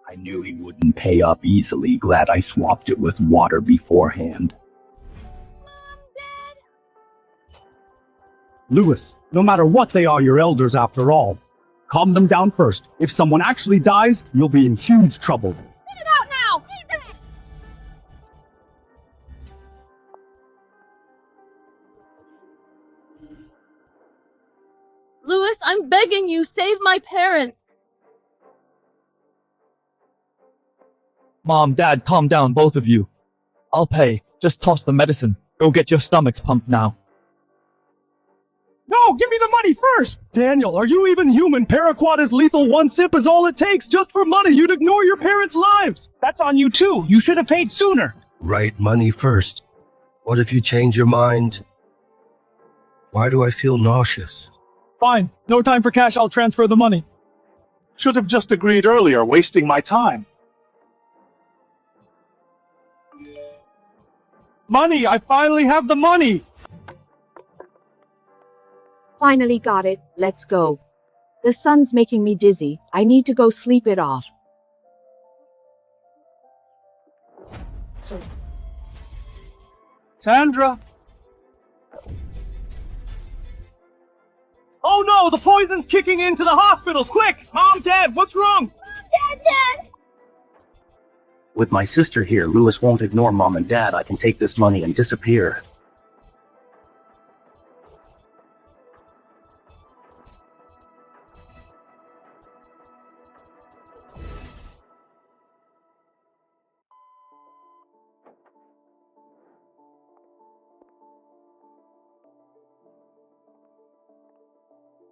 I knew he wouldn't pay up easily. Glad I swapped it with water beforehand. Lewes, no matter what, they are your elders after all. Calm them down first. If someone actually dies, you'll be in huge trouble. Spit it out now! Leave it! Lewes, I'm begging you, save my parents! Mom, Dad, calm down, both of you. I'll pay. Just toss the medicine. Go get your stomachs pumped now. No, give me the money first! Daniel, are you even human? Paraquat is lethal. One sip is all it takes. Just for money, you'd ignore your parents' lives. That's on you too. You should have paid sooner. Right money first. What if you change your mind? Why do I feel nauseous? Fine. No time for cash. I'll transfer the money. Should have just agreed earlier, wasting my time. Money! I finally have the money! Finally got it. Let's go. The sun's making me dizzy. I need to go sleep it off. Sandra! Oh no, the poison's kicking into the hospital! Quick! Mom, Dad, what's wrong? Dad! With my sister here, Lewes won't ignore Mom and Dad. I can take this money and disappear.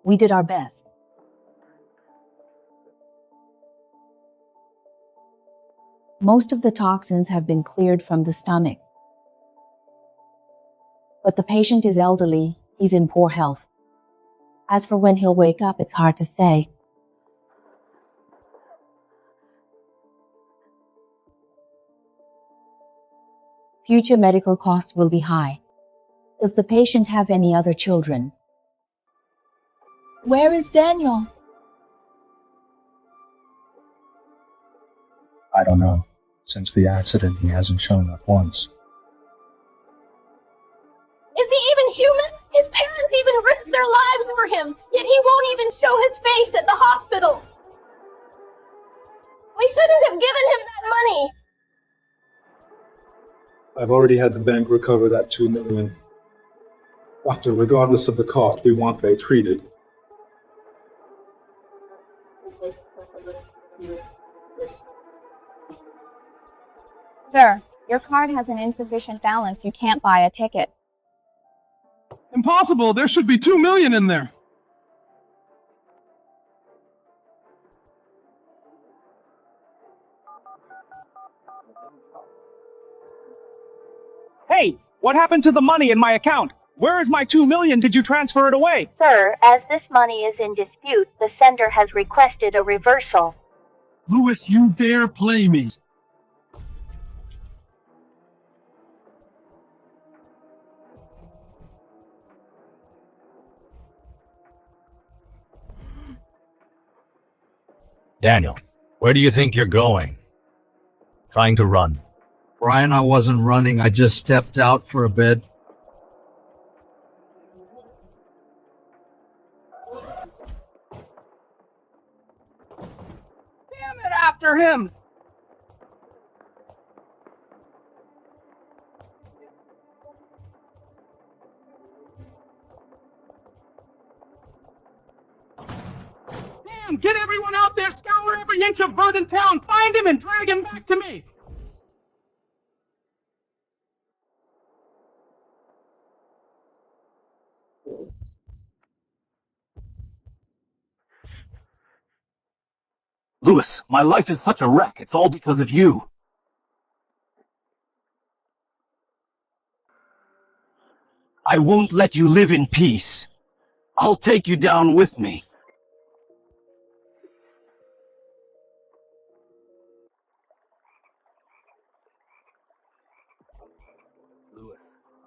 We did our best. Most of the toxins have been cleared from the stomach. But the patient is elderly. He's in poor health. As for when he'll wake up, it's hard to say. Future medical costs will be high. Does the patient have any other children? Where is Daniel? I don't know. Since the accident, he hasn't shown up once. him, yet he won't even show his face at the hospital. We shouldn't have given him that money. I've already had the bank recover that $2 million. Doctor, regardless of the cost, we want they treated. Sir, your card has an insufficient balance. You can't buy a ticket. Impossible! There should be $2 million in there! Hey, what happened to the money in my account? Where is my $2 million? Did you transfer it away? Sir, as this money is in dispute, the sender has requested a reversal. Lewes, you dare play me! Daniel, where do you think you're going? Trying to run. Brian, I wasn't running. I just stepped out for a bit. Damn it, after him! Damn, get everyone out there, scour every inch of Verdant Town, find him and drag him back to me! Lewes, my life is such a wreck. It's all because of you. I won't let you live in peace. I'll take you down with me. Lewes,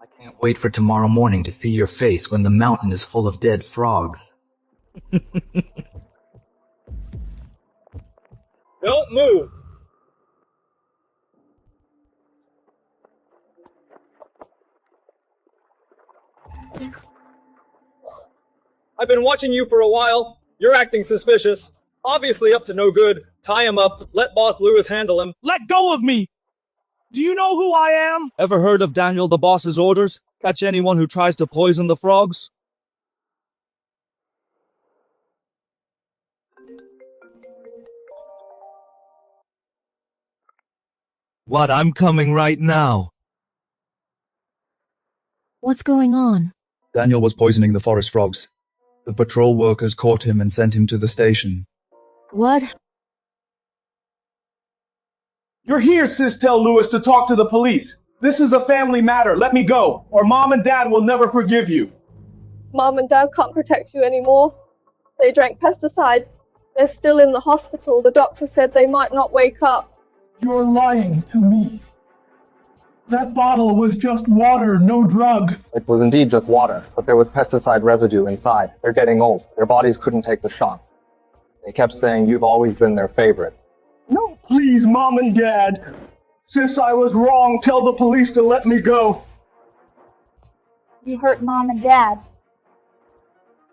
I can't wait for tomorrow morning to see your face when the mountain is full of dead frogs. Don't move! I've been watching you for a while. You're acting suspicious. Obviously up to no good. Tie him up. Let Boss Lewes handle him. Let go of me! Do you know who I am? Ever heard of Daniel the Boss's orders? Catch anyone who tries to poison the frogs? What? I'm coming right now. What's going on? Daniel was poisoning the forest frogs. The patrol workers caught him and sent him to the station. What? You're here, Sis. Tell Lewes to talk to the police. This is a family matter. Let me go, or Mom and Dad will never forgive you. Mom and Dad can't protect you anymore. They drank pesticide. They're still in the hospital. The doctor said they might not wake up. You're lying to me. That bottle was just water, no drug. It was indeed just water, but there was pesticide residue inside. They're getting old. Their bodies couldn't take the shock. They kept saying you've always been their favorite. No, please, Mom and Dad. Sis, I was wrong. Tell the police to let me go. You hurt Mom and Dad.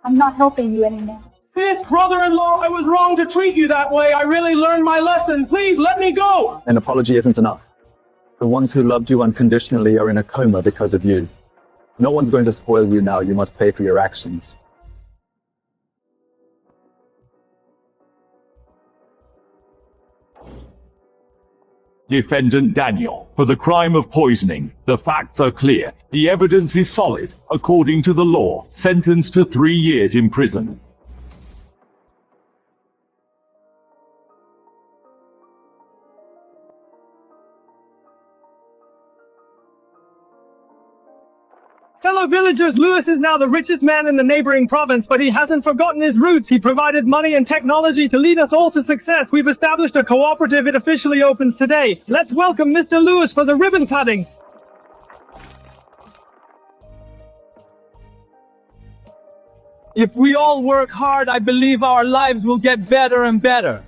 I'm not helping you anymore. Sis, brother-in-law, I was wrong to treat you that way. I really learned my lesson. Please, let me go. An apology isn't enough. The ones who loved you unconditionally are in a coma because of you. No one's going to spoil you now. You must pay for your actions. Defendant Daniel, for the crime of poisoning. The facts are clear. The evidence is solid. According to the law, sentenced to 3 years in prison. Fellow villagers, Lewes is now the richest man in the neighboring province, but he hasn't forgotten his roots. He provided money and technology to lead us all to success. We've established a cooperative. It officially opens today. Let's welcome Mr. Lewes for the ribbon cutting. If we all work hard, I believe our lives will get better and better.